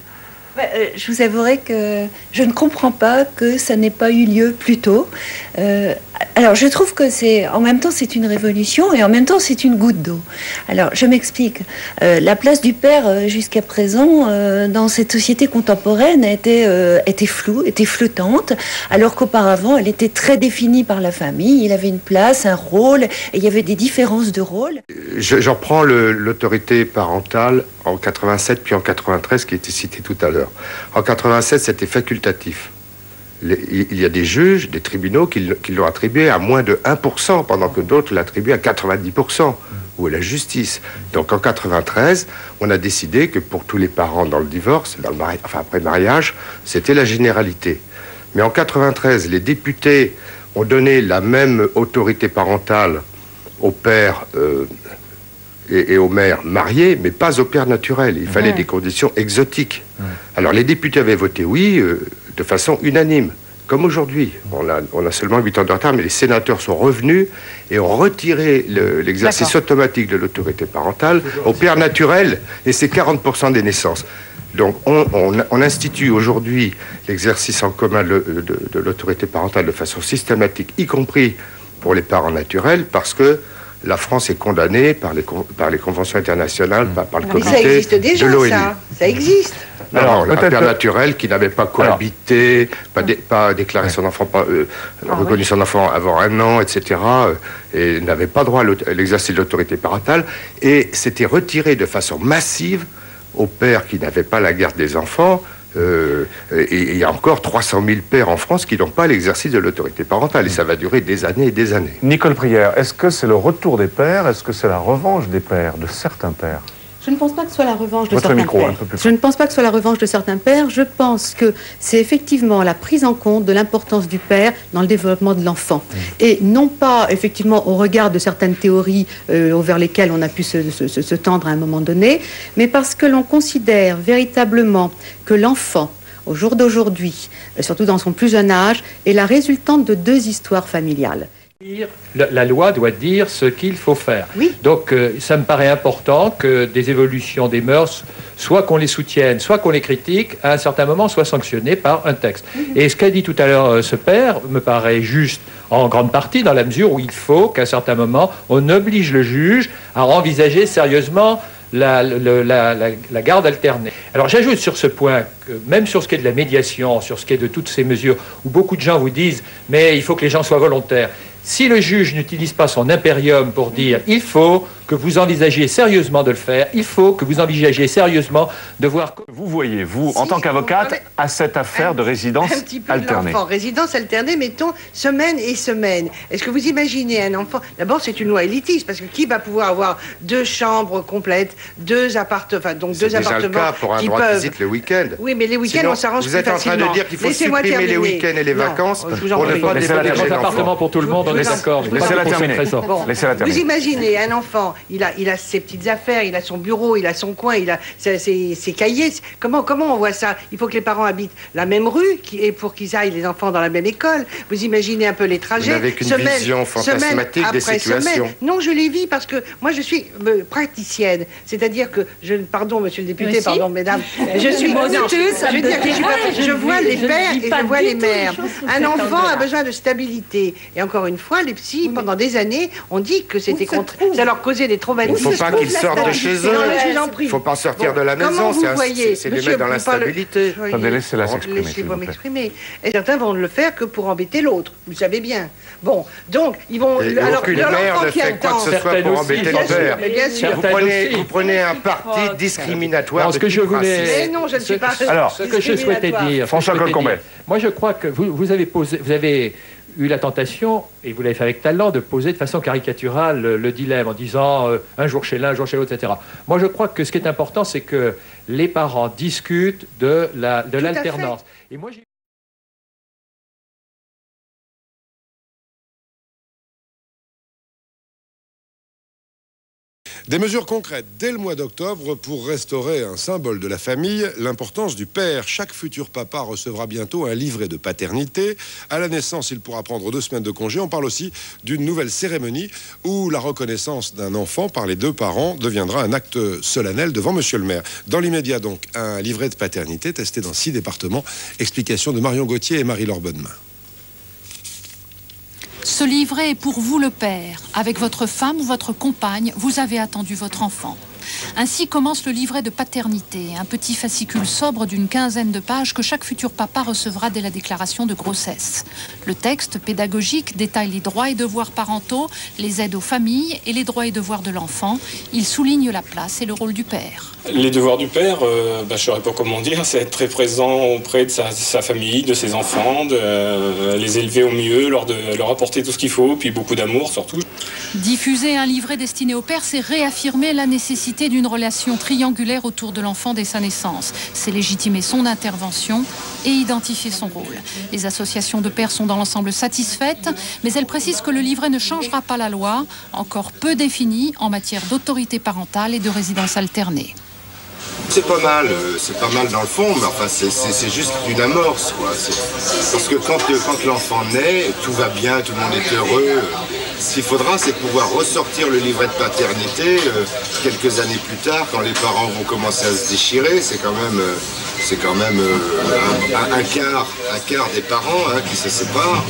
Je vous avouerai que je ne comprends pas que ça n'ait pas eu lieu plus tôt. Alors, je trouve que en même temps, c'est une révolution et en même temps, c'est une goutte d'eau. Alors, je m'explique. La place du père, jusqu'à présent, dans cette société contemporaine, était floue, était flottante, alors qu'auparavant, elle était très définie par la famille. Il avait une place, un rôle, et il y avait des différences de rôle. Je reprends l'autorité parentale en 87 puis en 93, qui a été cité tout à l'heure. En 87, c'était facultatif. Il y a des juges, des tribunaux qui l'ont attribué à moins de 1%, pendant que d'autres l'attribuent à 90%, ou à la justice. Donc en 93, on a décidé que pour tous les parents dans le divorce, après le mariage, c'était la généralité. Mais en 93, les députés ont donné la même autorité parentale aux pères et aux mères mariés, mais pas aux pères naturels. Il fallait des conditions exotiques. Alors les députés avaient voté oui, de façon unanime, comme aujourd'hui. On a seulement 8 ans de retard, mais les sénateurs sont revenus et ont retiré l'exercice automatique de l'autorité parentale aux pères naturels, et c'est 40% des naissances. Donc on institue aujourd'hui l'exercice en commun de l'autorité parentale de façon systématique, y compris pour les parents naturels, parce que la France est condamnée par les conventions internationales, par le comité de l'ONU. Ça existe déjà, ça existe. Alors, un père naturel qui n'avait pas cohabité, pas déclaré son enfant, reconnu son enfant avant 1 an, etc., et n'avait pas droit à l'exercice de l'autorité parentale, et s'était retiré de façon massive aux pères qui n'avaient pas la garde des enfants. Et il y a encore 300 000 pères en France qui n'ont pas l'exercice de l'autorité parentale, et ça va durer des années et des années. Nicole Prière, est-ce que c'est le retour des pères? Est-ce que c'est la revanche des pères, de certains pères? Je ne pense pas que ce soit la revanche de certains pères. Je ne pense pas que ce soit la revanche de certains pères. Je pense que c'est effectivement la prise en compte de l'importance du père dans le développement de l'enfant. Et non pas, effectivement, au regard de certaines théories vers lesquelles on a pu se tendre à un moment donné, mais parce que l'on considère véritablement que l'enfant, au jour d'aujourd'hui, surtout dans son plus jeune âge, est la résultante de 2 histoires familiales. La loi doit dire ce qu'il faut faire. Oui. Donc ça me paraît important que des évolutions des mœurs, soit qu'on les soutienne, soit qu'on les critique, à un certain moment soient sanctionnées par un texte. Et ce qu'a dit tout à l'heure ce père me paraît juste en grande partie, dans la mesure où il faut qu'à un certain moment on oblige le juge à envisager sérieusement la garde alternée. Alors j'ajoute sur ce point, que même sur ce qui est de la médiation, sur ce qui est de toutes ces mesures, où beaucoup de gens vous disent « mais il faut que les gens soient volontaires ». Si le juge n'utilise pas son impérium pour dire « il faut que vous envisagiez sérieusement de le faire, il faut que vous envisagiez sérieusement de voir... » Vous voyez, vous, en tant qu'avocate, à cette affaire de résidence alternée. Résidence alternée, mettons, semaine et semaine. Est-ce que vous imaginez un enfant... D'abord, c'est une loi élitiste, parce que qui va pouvoir avoir 2 chambres complètes, 2 appartements... Enfin, donc 2 appartements... C'est déjà le cas pour un droit de visite le week-end. Oui, mais les week-ends, on s'arrange plus facilement. Vous êtes en train de dire qu'il faut supprimer les week-ends et les vacances pour ne pas déménager l'enfant. Appartements pour tout le monde, on est d'accord. Laissez-la terminer. Vous imaginez un enfant, il a ses petites affaires, il a son bureau, il a son coin, il a ses cahiers. Comment on voit ça? Il faut que les parents habitent la même rue et pour qu'ils aillent les enfants dans la même école. Vous imaginez un peu les trajets. Avec une vision fantasmatique des situations. Non, je les vis parce que moi je suis praticienne. C'est-à-dire que pardon, monsieur le député, pardon, mesdames. Je suis je vois les pères et je vois les mères. Un enfant a besoin de stabilité. Et encore une fois, les psys, pendant des années, ont dit que c'était ça leur causait des traumatismes. Il ne faut pas qu'ils sortent de chez eux. Il ne faut pas sortir de la maison. C'est les mettre dans l'instabilité. Attendez, laissez-la s'exprimer. Laissez-moi m'exprimer. Et certains vont ne le faire que pour embêter l'autre. Vous le savez bien. Bon, donc, ils vont... Alors, aucune mère ne fait quoi que ce soit pour embêter le père. Bien sûr. Vous prenez un parti discriminatoire. Ce que je voulais... Mais non, je ne suis pas... Alors, ce que je souhaitais dire... François Colcombet. Moi, je crois que vous avez eu la tentation, et vous l'avez fait avec talent, de poser de façon caricaturale le dilemme en disant un jour chez l'un, un jour chez l'autre, etc. Moi, je crois que ce qui est important, c'est que les parents discutent de l'alternance. Et moi, Des mesures concrètes dès le mois d'octobre pour restaurer un symbole de la famille, l'importance du père. Chaque futur papa recevra bientôt un livret de paternité. À la naissance, il pourra prendre 2 semaines de congé. On parle aussi d'une nouvelle cérémonie où la reconnaissance d'un enfant par les 2 parents deviendra un acte solennel devant monsieur le maire. Dans l'immédiat donc, un livret de paternité testé dans 6 départements. Explication de Marion Gauthier et Marie-Laure Bonnemain. Ce livret est pour vous le père. Avec votre femme ou votre compagne, vous avez attendu votre enfant. Ainsi commence le livret de paternité, un petit fascicule sobre d'une 15aine de pages que chaque futur papa recevra dès la déclaration de grossesse. Le texte pédagogique détaille les droits et devoirs parentaux, les aides aux familles et les droits et devoirs de l'enfant. Il souligne la place et le rôle du père. Les devoirs du père, je ne saurais pas comment dire, c'est être très présent auprès de sa famille, de ses enfants, de les élever au mieux, leur apporter tout ce qu'il faut, puis beaucoup d'amour surtout. Diffuser un livret destiné au père, c'est réaffirmer la nécessité d'une relation triangulaire autour de l'enfant dès sa naissance. C'est légitimer son intervention et identifier son rôle. Les associations de pères sont dans l'ensemble satisfaites, mais elles précisent que le livret ne changera pas la loi, encore peu définie en matière d'autorité parentale et de résidence alternée. C'est pas mal dans le fond, mais enfin c'est juste une amorce, quoi. Parce que quand l'enfant naît, tout va bien, tout le monde est heureux. Ce qu'il faudra, c'est pouvoir ressortir le livret de paternité quelques années plus tard, quand les parents vont commencer à se déchirer. C'est quand même un quart des parents qui se séparent.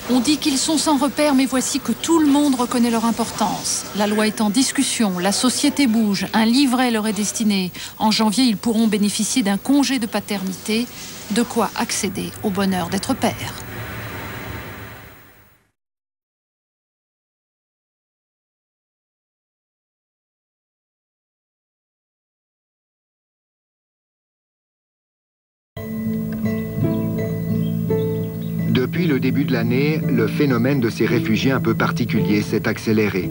On dit qu'ils sont sans repère, mais voici que tout le monde reconnaît leur importance. La loi est en discussion, la société bouge, un livret leur est destiné. En janvier, ils pourront bénéficier d'un congé de paternité, de quoi accéder au bonheur d'être père. Depuis le début de l'année, le phénomène de ces réfugiés un peu particuliers s'est accéléré.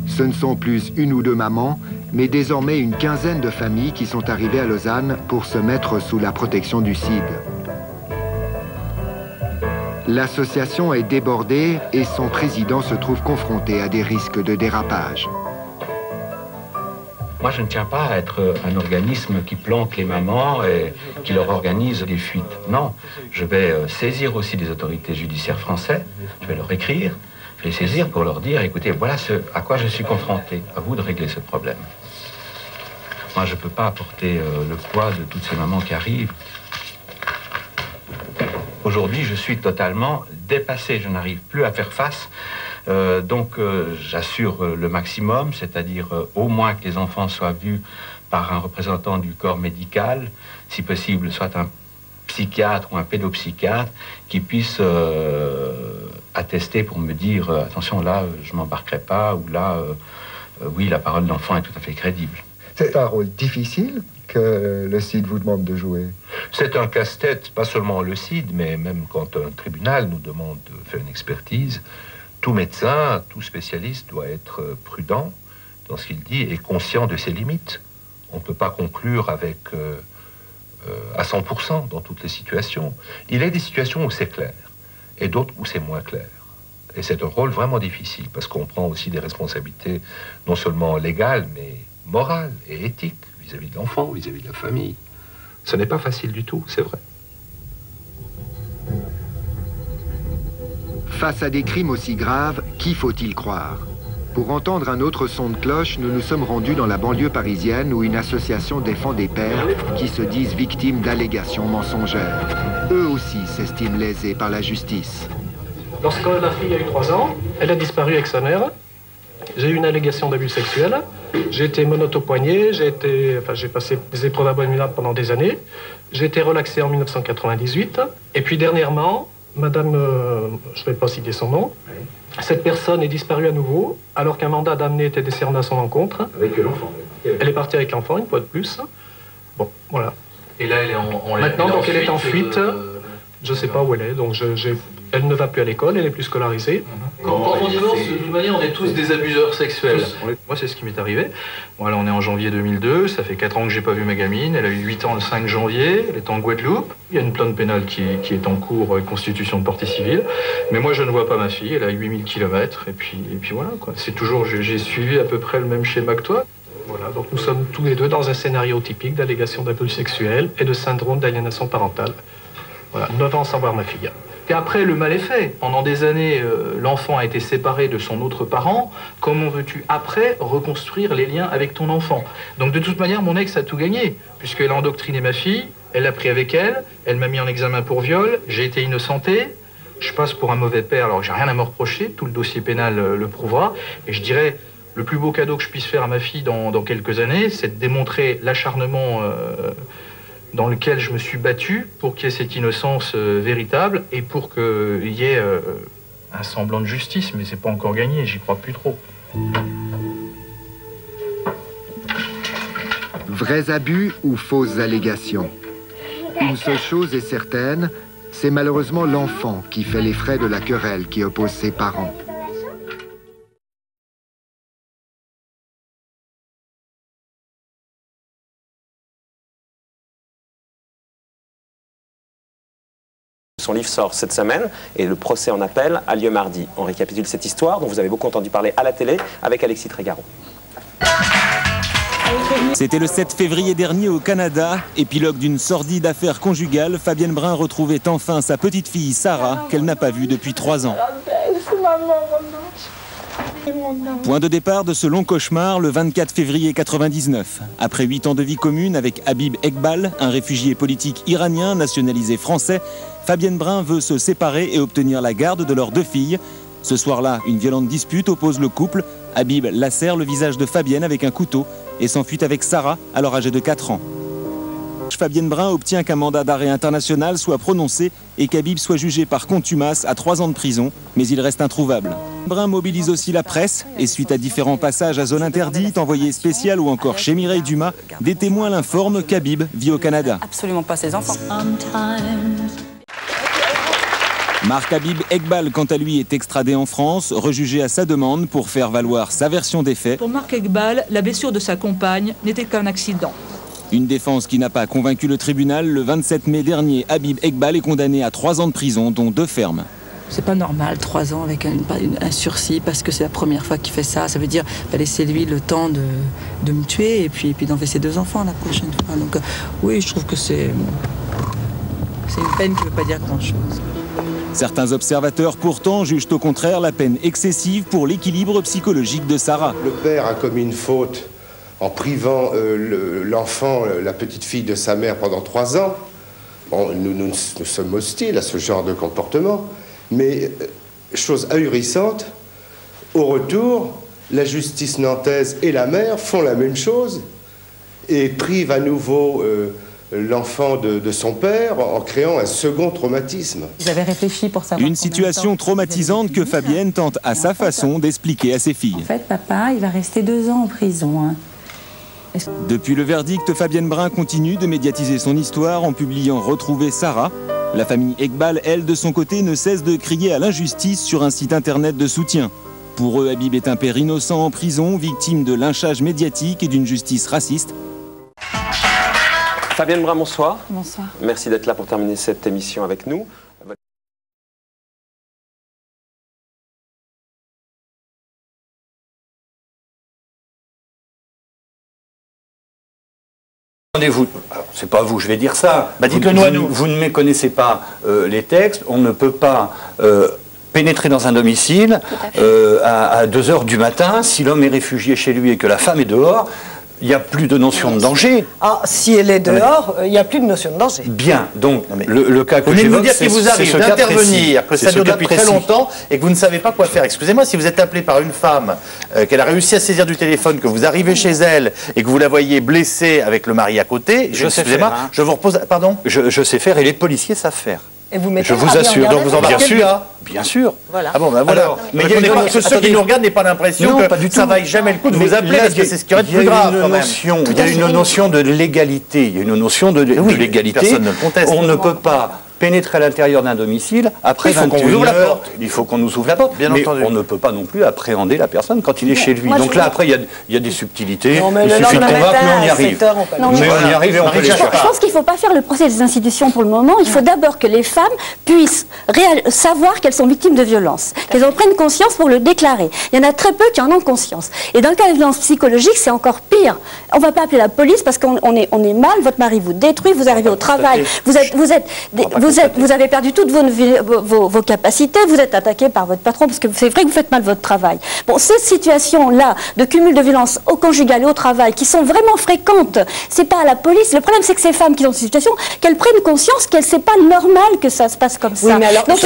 Ce ne sont plus une ou deux mamans, mais désormais une quinzaine de familles qui sont arrivées à Lausanne pour se mettre sous la protection du CID. L'association est débordée et son président se trouve confronté à des risques de dérapage. Moi, je ne tiens pas à être un organisme qui planque les mamans et qui leur organise des fuites. Non, je vais saisir aussi les autorités judiciaires françaises, je vais leur écrire, je vais les saisir pour leur dire, écoutez, voilà ce à quoi je suis confronté, à vous de régler ce problème. Moi, je ne peux pas apporter le poids de toutes ces mamans qui arrivent. Aujourd'hui, je suis totalement dépassé, je n'arrive plus à faire face. Donc j'assure le maximum, c'est-à-dire au moins que les enfants soient vus par un représentant du corps médical, si possible soit un psychiatre ou un pédopsychiatre qui puisse attester pour me dire attention là je m'embarquerai pas, ou là oui la parole de l'enfant est tout à fait crédible. C'est un rôle difficile que le CID vous demande de jouer. C'est un casse-tête, pas seulement le CID, mais même quand un tribunal nous demande de faire une expertise. Tout médecin, tout spécialiste doit être prudent dans ce qu'il dit et conscient de ses limites. On ne peut pas conclure avec à 100% dans toutes les situations. Il y a des situations où c'est clair et d'autres où c'est moins clair. Et c'est un rôle vraiment difficile parce qu'on prend aussi des responsabilités non seulement légales mais morales et éthiques vis-à-vis de l'enfant, vis-à-vis de la famille. Ce n'est pas facile du tout, c'est vrai. Face à des crimes aussi graves, qui faut-il croire? Pour entendre un autre son de cloche, nous nous sommes rendus dans la banlieue parisienne où une association défend des pères qui se disent victimes d'allégations mensongères. Eux aussi s'estiment lésés par la justice. Lorsque la fille a eu 3 ans, elle a disparu avec sa mère. J'ai eu une allégation d'abus sexuel. J'ai été menottes-au-poignet, j'ai passé des épreuves abominables pendant des années. J'ai été relaxé en 1998. Et puis dernièrement, Madame, je ne vais pas citer son nom, cette personne est disparue à nouveau, alors qu'un mandat d'amener était décerné à son encontre. Avec l'enfant. Elle est partie avec l'enfant, une fois de plus. Bon, voilà. Et là, elle est en maintenant, donc elle est en fuite. Je ne sais pas où elle est, donc elle ne va plus à l'école, elle est plus scolarisée. Quand on divorce, de toute manière, on est tous des abuseurs sexuels. Moi, c'est ce qui m'est arrivé. Bon, là, on est en janvier 2002, ça fait 4 ans que j'ai pas vu ma gamine, elle a eu 8 ans le 5 janvier, elle est en Guadeloupe. Il y a une plainte pénale qui est en cours, constitution de partie civile. Mais moi, je ne vois pas ma fille, elle a 8000 km, et puis voilà, quoi. C'est toujours, j'ai suivi à peu près le même schéma que toi. Voilà, donc nous sommes tous les deux dans un scénario typique d'allégation d'abus sexuels et de syndrome d'aliénation parentale. Voilà, 9 ans sans voir ma fille. Et après, le mal est fait. Pendant des années, l'enfant a été séparé de son autre parent. Comment veux-tu, après, reconstruire les liens avec ton enfant? Donc, de toute manière, mon ex a tout gagné, puisqu'elle a endoctriné ma fille, elle l'a pris avec elle, elle m'a mis en examen pour viol, j'ai été innocenté. Je passe pour un mauvais père, alors j'ai rien à me reprocher, tout le dossier pénal le prouvera, et je dirais, le plus beau cadeau que je puisse faire à ma fille dans quelques années, c'est de démontrer l'acharnement dans lequel je me suis battu pour qu'il y ait cette innocence véritable et pour qu'il y ait un semblant de justice, mais c'est pas encore gagné, j'y crois plus trop. Vrais abus ou fausses allégations? Une seule chose est certaine, c'est malheureusement l'enfant qui fait les frais de la querelle qui oppose ses parents. Son livre sort cette semaine et le procès en appel a lieu mardi. On récapitule cette histoire dont vous avez beaucoup entendu parler à la télé avec Alexis Trégaron. C'était le 7 février dernier au Canada. Épilogue d'une sordide affaire conjugale, Fabienne Brun retrouvait enfin sa petite fille Sarah, qu'elle n'a pas vue depuis 3 ans. Point de départ de ce long cauchemar, le 24 février 99. Après 8 ans de vie commune avec Habib Ekbal, un réfugié politique iranien nationalisé français, Fabienne Brun veut se séparer et obtenir la garde de leurs 2 filles. Ce soir-là, une violente dispute oppose le couple. Habib lacère le visage de Fabienne avec un couteau et s'enfuit avec Sarah, alors âgée de 4 ans. Fabienne Brun obtient qu'un mandat d'arrêt international soit prononcé et qu'Habib soit jugé par contumace à 3 ans de prison, mais il reste introuvable. Brun mobilise aussi la presse et suite à différents passages à zone interdite, envoyés spécial ou encore chez Mireille Dumas, des témoins l'informent qu'Habib vit au Canada. Absolument pas ses enfants. Marc Habib Ekbal, quant à lui, est extradé en France, rejugé à sa demande pour faire valoir sa version des faits. Pour Marc Ekbal, la blessure de sa compagne n'était qu'un accident. Une défense qui n'a pas convaincu le tribunal. Le 27 mai dernier, Habib Ekbal est condamné à 3 ans de prison, dont 2 fermes. C'est pas normal, 3 ans avec un sursis, parce que c'est la première fois qu'il fait ça. Ça veut dire laisser lui le temps de me tuer et puis d'enlever ses 2 enfants la prochaine fois. Donc oui, je trouve que c'est une peine qui ne veut pas dire grand-chose. Certains observateurs, pourtant, jugent au contraire la peine excessive pour l'équilibre psychologique de Sarah. Le père a commis une faute en privant l'enfant, la petite fille de sa mère pendant 3 ans. Bon, nous sommes hostiles à ce genre de comportement. Mais, chose ahurissante, au retour, la justice nantaise et la mère font la même chose et privent à nouveau l'enfant de son père en créant un second traumatisme. Vous avez réfléchi pour savoir. Une situation traumatisante que Fabienne tente à sa façon d'expliquer à ses filles. En fait, papa, il va rester 2 ans en prison. Hein. Depuis le verdict, Fabienne Brun continue de médiatiser son histoire en publiant « Retrouver Sarah ». La famille Ekbal, elle, de son côté, ne cesse de crier à l'injustice sur un site internet de soutien. Pour eux, Habib est un père innocent en prison, victime de lynchage médiatique et d'une justice raciste. Fabienne Brun, bonsoir. Bonsoir. Merci d'être là pour terminer cette émission avec nous. Vous, c'est pas vous, je vais dire ça. Dites-le nous à nous. Vous ne méconnaissez pas les textes, on ne peut pas pénétrer dans un domicile à 2 h du matin si l'homme est réfugié chez lui et que la femme est dehors. Il n'y a plus de notion de danger. Ah, si elle est dehors, il n'y a plus de notion de danger. Bien, donc le cas que j'évoque, c'est ce cas précis. Vous dire qu'il vous arrive d'intervenir, que ça dure depuis très longtemps et que vous ne savez pas quoi faire. Excusez-moi, si vous êtes appelé par une femme, qu'elle a réussi à saisir du téléphone, que vous arrivez chez elle et que vous la voyez blessée avec le mari à côté, excusez-moi, je vous repose... Pardon ? Je sais faire et les policiers savent faire. Et vous mettez je vous assure, donc vous embarquez le gars. Bien sûr. Voilà. Ah bon, ben voilà. Alors, mais que ceux qui nous regardent n'aient pas l'impression que ça vaille jamais le coup de vous appeler parce que c'est ce qui aurait été plus grave quand même. Il y a une notion de légalité. Il y a une notion de légalité. Personne ne le conteste. On ne peut pas pénétrer à l'intérieur d'un domicile après 21 heures. Il faut qu'on nous ouvre la porte. Bien entendu. On ne peut pas non plus appréhender la personne quand il est chez lui. Donc là, après, il y a des subtilités. Il suffit de convaincre, mais on y arrive. Mais on y arrive et on peut les faire. Je pense qu'il ne faut pas faire le procès des institutions pour le moment. Il faut d'abord que les femmes puissent savoir qu'elles sont victimes de violences, qu'elles en prennent conscience pour le déclarer. Il y en a très peu qui en ont conscience. Et dans le cas de violence psychologique, c'est encore pire. On ne va pas appeler la police parce qu'on est mal, votre mari vous détruit, vous arrivez au travail, vous vous avez perdu toutes vos capacités, vous êtes attaqué par votre patron, parce que c'est vrai que vous faites mal votre travail. Bon, ces situations-là de cumul de violences au conjugal et au travail, qui sont vraiment fréquentes, c'est pas à la police. Le problème, c'est que ces femmes qui sont dans cette situation, qu'elles prennent conscience qu'elles c'est pas normal que ça se passe comme ça. Oui, alors, donc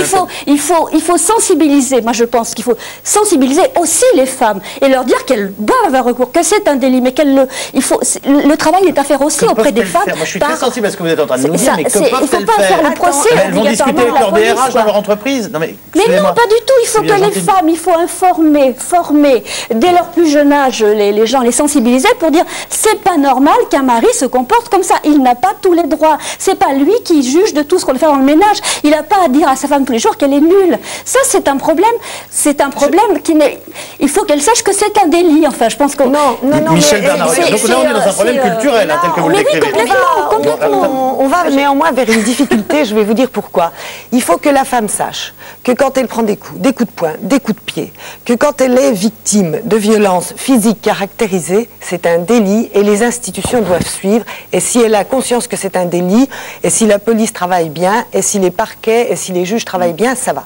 il faut sensibiliser. Moi, je pense qu'il faut sensibiliser aussi les femmes et leur dire qu'elles doivent avoir recours, que c'est un délit, mais le travail est à faire aussi auprès des femmes. Moi, je suis très sensible à ce que vous êtes en train de nous dire, mais que peuvent-elles faire le procès. Elles vont discuter avec leur DRH dans leur entreprise. Non, mais non, pas du tout. Il faut que les femmes, il faut informer, former dès leur plus jeune âge les gens, les sensibiliser pour dire c'est pas normal qu'un mari se comporte comme ça. Il n'a pas tous les droits. C'est pas lui qui juge de tout ce qu'on fait dans le ménage. Il n'a pas à dire à sa femme tous les jours qu'elle est nulle. Ça, c'est un problème. C'est un problème qui n'est. Il faut qu'elle sache que c'est un délit. Enfin, je pense que non. Michel Bernard. Donc là, on est dans un problème culturel, tel que vous le décrivez. On va néanmoins vers une difficulté. Je vais vous dire pourquoi. Il faut que la femme sache que quand elle prend des coups de poing, des coups de pied, que quand elle est victime de violences physiques caractérisées, c'est un délit et les institutions doivent suivre. Et si elle a conscience que c'est un délit, et si la police travaille bien, et si les parquets, et si les juges travaillent bien, ça va.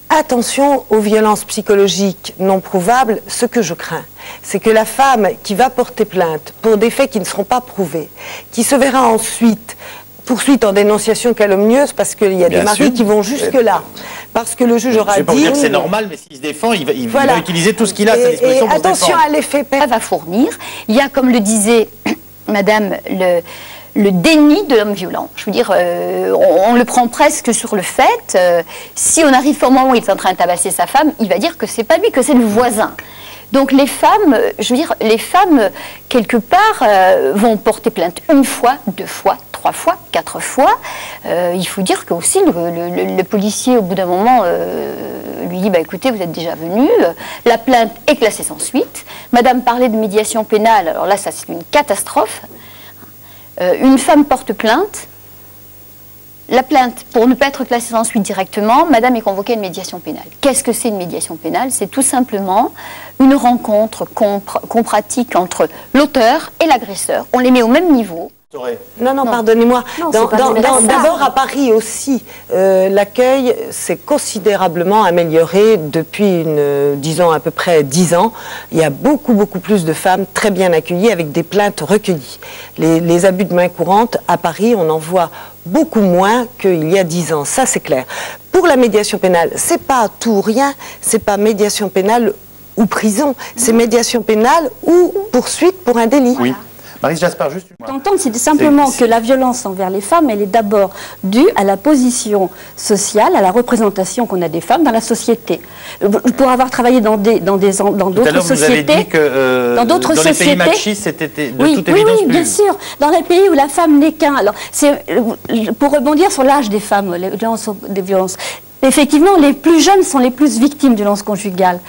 Attention aux violences psychologiques non prouvables. Ce que je crains, c'est que la femme qui va porter plainte pour des faits qui ne seront pas prouvés, qui se verra ensuite poursuite en dénonciation calomnieuse, parce qu'il y a des maris qui vont jusque-là. Parce que le juge aura dit... Je ne vais pas vous dire que c'est normal, mais s'il se défend, il va utiliser tout ce qu'il a à sa disposition pour se défendre. Attention à l'effet va fournir. Il y a, comme le disait Madame, le déni de l'homme violent. Je veux dire, on le prend presque sur le fait. Si on arrive au moment où il est en train de tabasser sa femme, il va dire que c'est pas lui, que c'est le voisin. Donc les femmes, je veux dire, les femmes, quelque part, vont porter plainte une fois, 2 fois, 3 fois, 4 fois. Il faut dire que aussi le policier, au bout d'un moment, lui dit, bah, écoutez, vous êtes déjà venu. La plainte est classée sans suite. Madame parlait de médiation pénale. Alors là, ça, c'est une catastrophe. Une femme porte plainte. La plainte, pour ne pas être classée sans suite directement, madame est convoquée à une médiation pénale. Qu'est-ce que c'est une médiation pénale? C'est tout simplement une rencontre qu'on pratique entre l'auteur et l'agresseur. On les met au même niveau. Non, pardonnez-moi. D'abord, à Paris aussi, l'accueil s'est considérablement amélioré depuis, disons, à peu près 10 ans. Il y a beaucoup plus de femmes très bien accueillies avec des plaintes recueillies. Les abus de main courante, à Paris, on en voit beaucoup moins qu'il y a 10 ans. Ça, c'est clair. Pour la médiation pénale, c'est pas tout ou rien. C'est pas médiation pénale ou prison. C'est médiation pénale ou poursuite pour un délit. Oui. Maryse Jaspard, juste une fois. T'entends, c'est simplement que la violence envers les femmes, elle est d'abord due à la position sociale, à la représentation qu'on a des femmes dans la société. Pour avoir travaillé dans d'autres sociétés, dit que, dans d'autres sociétés, les pays machistes, c'était de toute évidence oui, bien sûr. Dans les pays où la femme n'est qu'un. Alors, pour rebondir sur l'âge des femmes, des violences. Effectivement, les plus jeunes sont les plus victimes de violences conjugales.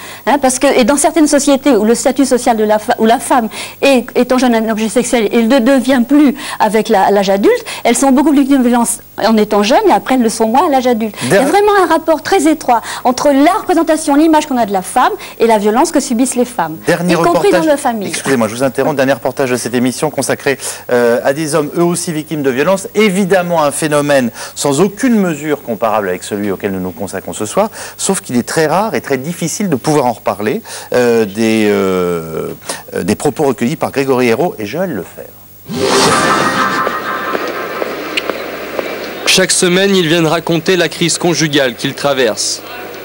Parce que, et dans certaines sociétés où le statut social de où la femme étant jeune un objet sexuel et ne devient plus avec l'âge adulte, elles sont beaucoup plus victimes de violences en étant jeunes et après elles le sont moins à l'âge adulte. Il y a vraiment un rapport très étroit entre la représentation, l'image qu'on a de la femme et la violence que subissent les femmes, y compris dans leur famille. Excusez-moi, je vous interromps. Dernier reportage de cette émission consacré à des hommes eux aussi victimes de violences. Évidemment un phénomène sans aucune mesure comparable avec celui auquel nous consacrons ce soir, sauf qu'il est très rare et très difficile de pouvoir en reparler des propos recueillis par Grégory Hérault et Joël Lefebvre. Chaque semaine, ils viennent raconter la crise conjugale qu'ils traversent.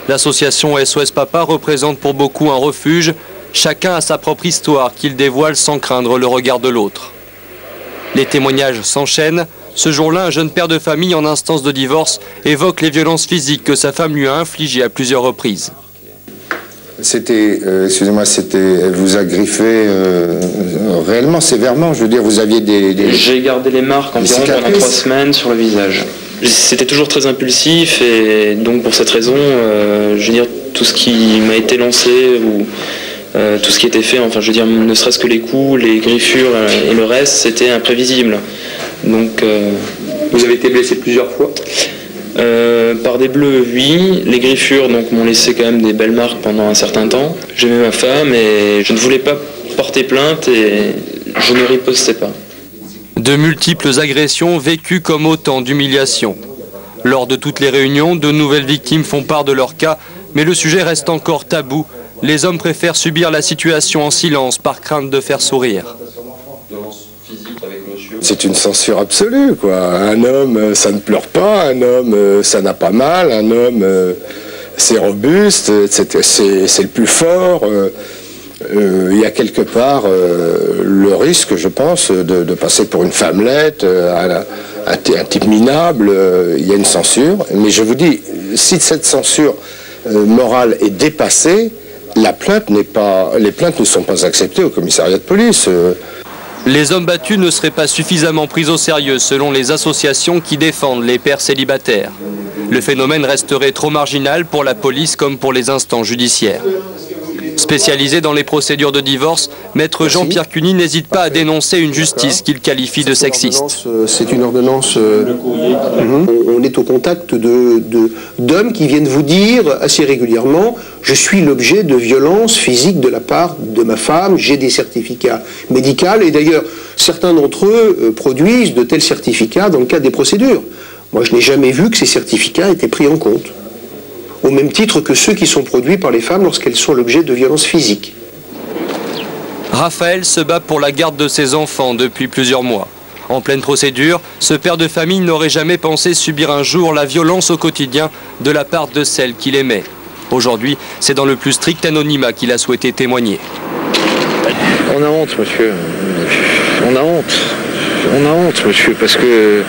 L'association SOS Papa représente pour beaucoup un refuge. Chacun a sa propre histoire qu'il dévoile sans craindre le regard de l'autre. Les témoignages s'enchaînent. Ce jour-là, un jeune père de famille en instance de divorce évoque les violences physiques que sa femme lui a infligées à plusieurs reprises. C'était, excusez-moi, elle vous a griffé réellement, sévèrement. Je veux dire, vous aviez des... J'ai gardé les marques environ pendant 3 semaines sur le visage. C'était toujours très impulsif et donc pour cette raison, je veux dire, tout ce qui m'a été lancé ou tout ce qui était fait, enfin je veux dire, ne serait-ce que les coups, les griffures et le reste, c'était imprévisible. Donc, vous avez été blessé plusieurs fois? Par des bleus, oui. Les griffures donc m'ont laissé quand même des belles marques pendant un certain temps. J'aimais ma femme et je ne voulais pas porter plainte et je ne ripostais pas. De multiples agressions vécues comme autant d'humiliations. Lors de toutes les réunions, de nouvelles victimes font part de leur cas, mais le sujet reste encore tabou. Les hommes préfèrent subir la situation en silence par crainte de faire sourire. C'est une censure absolue, quoi. Un homme, ça ne pleure pas, un homme, ça n'a pas mal, un homme, c'est robuste, c'est le plus fort. Il y a quelque part le risque, je pense, de passer pour une femmelette, un type minable. Il y a une censure. Mais je vous dis, si cette censure morale est dépassée, les plaintes ne sont pas acceptées au commissariat de police. Les hommes battus ne seraient pas suffisamment pris au sérieux selon les associations qui défendent les pères célibataires. Le phénomène resterait trop marginal pour la police comme pour les instances judiciaires. Spécialisé dans les procédures de divorce, maître Jean-Pierre Cuny n'hésite pas à dénoncer une justice qu'il qualifie de sexiste. C'est une ordonnance, on est au contact d'hommes qui viennent vous dire assez régulièrement « je suis l'objet de violences physiques de la part de ma femme, j'ai des certificats médicaux » et d'ailleurs certains d'entre eux produisent de tels certificats dans le cadre des procédures. Moi je n'ai jamais vu que ces certificats étaient pris en compte, au même titre que ceux qui sont produits par les femmes lorsqu'elles sont l'objet de violences physiques. Raphaël se bat pour la garde de ses enfants depuis plusieurs mois. En pleine procédure, ce père de famille n'aurait jamais pensé subir un jour la violence au quotidien de la part de celle qu'il aimait. Aujourd'hui, c'est dans le plus strict anonymat qu'il a souhaité témoigner. On a honte, monsieur. On a honte. On a honte, monsieur, parce que,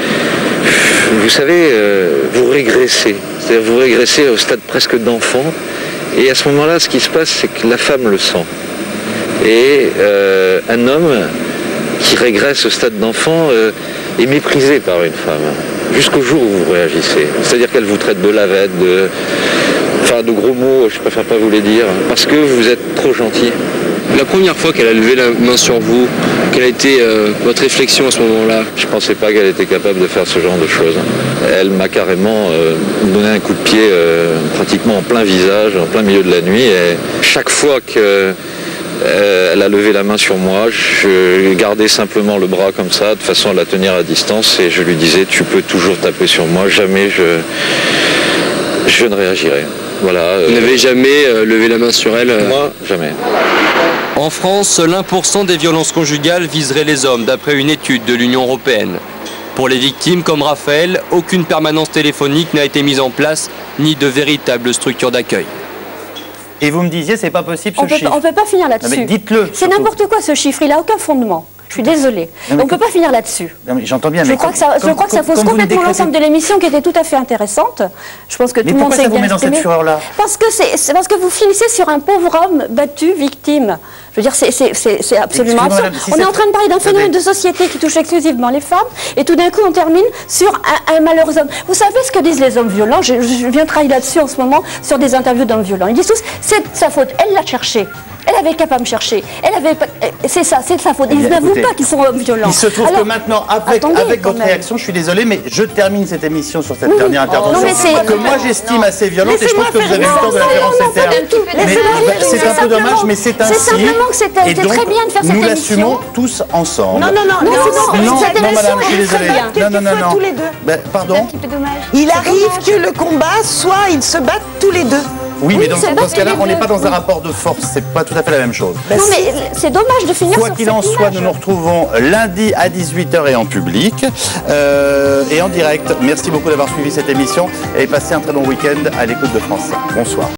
vous savez, vous régressez. C'est-à-dire vous régressez au stade presque d'enfant. Et à ce moment-là, ce qui se passe, c'est que la femme le sent. Et un homme qui régresse au stade d'enfant est méprisé par une femme. Jusqu'au jour où vous réagissez. C'est-à-dire qu'elle vous traite de lavette, de gros mots, je préfère pas vous les dire, parce que vous êtes trop gentil. La première fois qu'elle a levé la main sur vous, quelle a été votre réflexion à ce moment-là? Je ne pensais pas qu'elle était capable de faire ce genre de choses. Elle m'a carrément donné un coup de pied pratiquement en plein visage, en plein milieu de la nuit. Et chaque fois qu'elle a levé la main sur moi, je gardais simplement le bras comme ça, de façon à la tenir à distance. Et je lui disais, tu peux toujours taper sur moi, jamais je ne réagirai. Voilà, Vous n'avez jamais levé la main sur elle Moi, jamais. En France, seul 1% des violences conjugales viserait les hommes, d'après une étude de l'Union européenne. Pour les victimes comme Raphaël, aucune permanence téléphonique n'a été mise en place, ni de véritable structure d'accueil. Et vous me disiez, c'est pas possible ce chiffre. On ne peut pas finir là-dessus. Dites-le. C'est n'importe quoi ce chiffre, il n'a aucun fondement. Je suis désolée. On ne peut pas finir là-dessus. J'entends bien. Je crois que ça fausse complètement l'ensemble de l'émission qui était tout à fait intéressante. Je pense que tout le monde s'est bien exprimé. Mais pourquoi ça vous met dans cette fureur-là? Parce que vous finissez sur un pauvre homme battu, victime. Je veux dire, c'est absolument absurde. On est en train de parler d'un phénomène de société qui touche exclusivement les femmes, et tout d'un coup on termine sur un malheureux homme. Vous savez ce que disent les hommes violents? Je viens travailler là-dessus en ce moment, sur des interviews d'hommes violents. Ils disent tous, c'est de sa faute, elle l'a cherché. Elle avait qu'à pas me chercher. C'est ça, c'est de sa faute. Ils n'avouent pas qu'ils sont hommes violents. Il se trouve que maintenant, avec votre réaction, je suis désolé, mais je termine cette émission sur cette dernière intervention que moi j'estime assez violente et je pense que vous avez eu le temps de la faire en ces termes. C'est un peu dommage, mais c'est ainsi. C'est simplement que c'était très bien de faire cette émission. Nous l'assumons tous ensemble. Non, madame, je suis désolé. Non. Tous les deux. Pardon. Il arrive que le combat soit, ils se battent tous les deux. Oui, mais dans ce cas-là, on n'est pas dans un rapport de force, c'est pas tout à fait la même chose. Non, mais c'est dommage de finir sur cette image. Quoi qu'il en soit, nous nous retrouvons lundi à 18h et en public et en direct. Merci beaucoup d'avoir suivi cette émission et passez un très bon week-end à l'écoute de France 5. Bonsoir.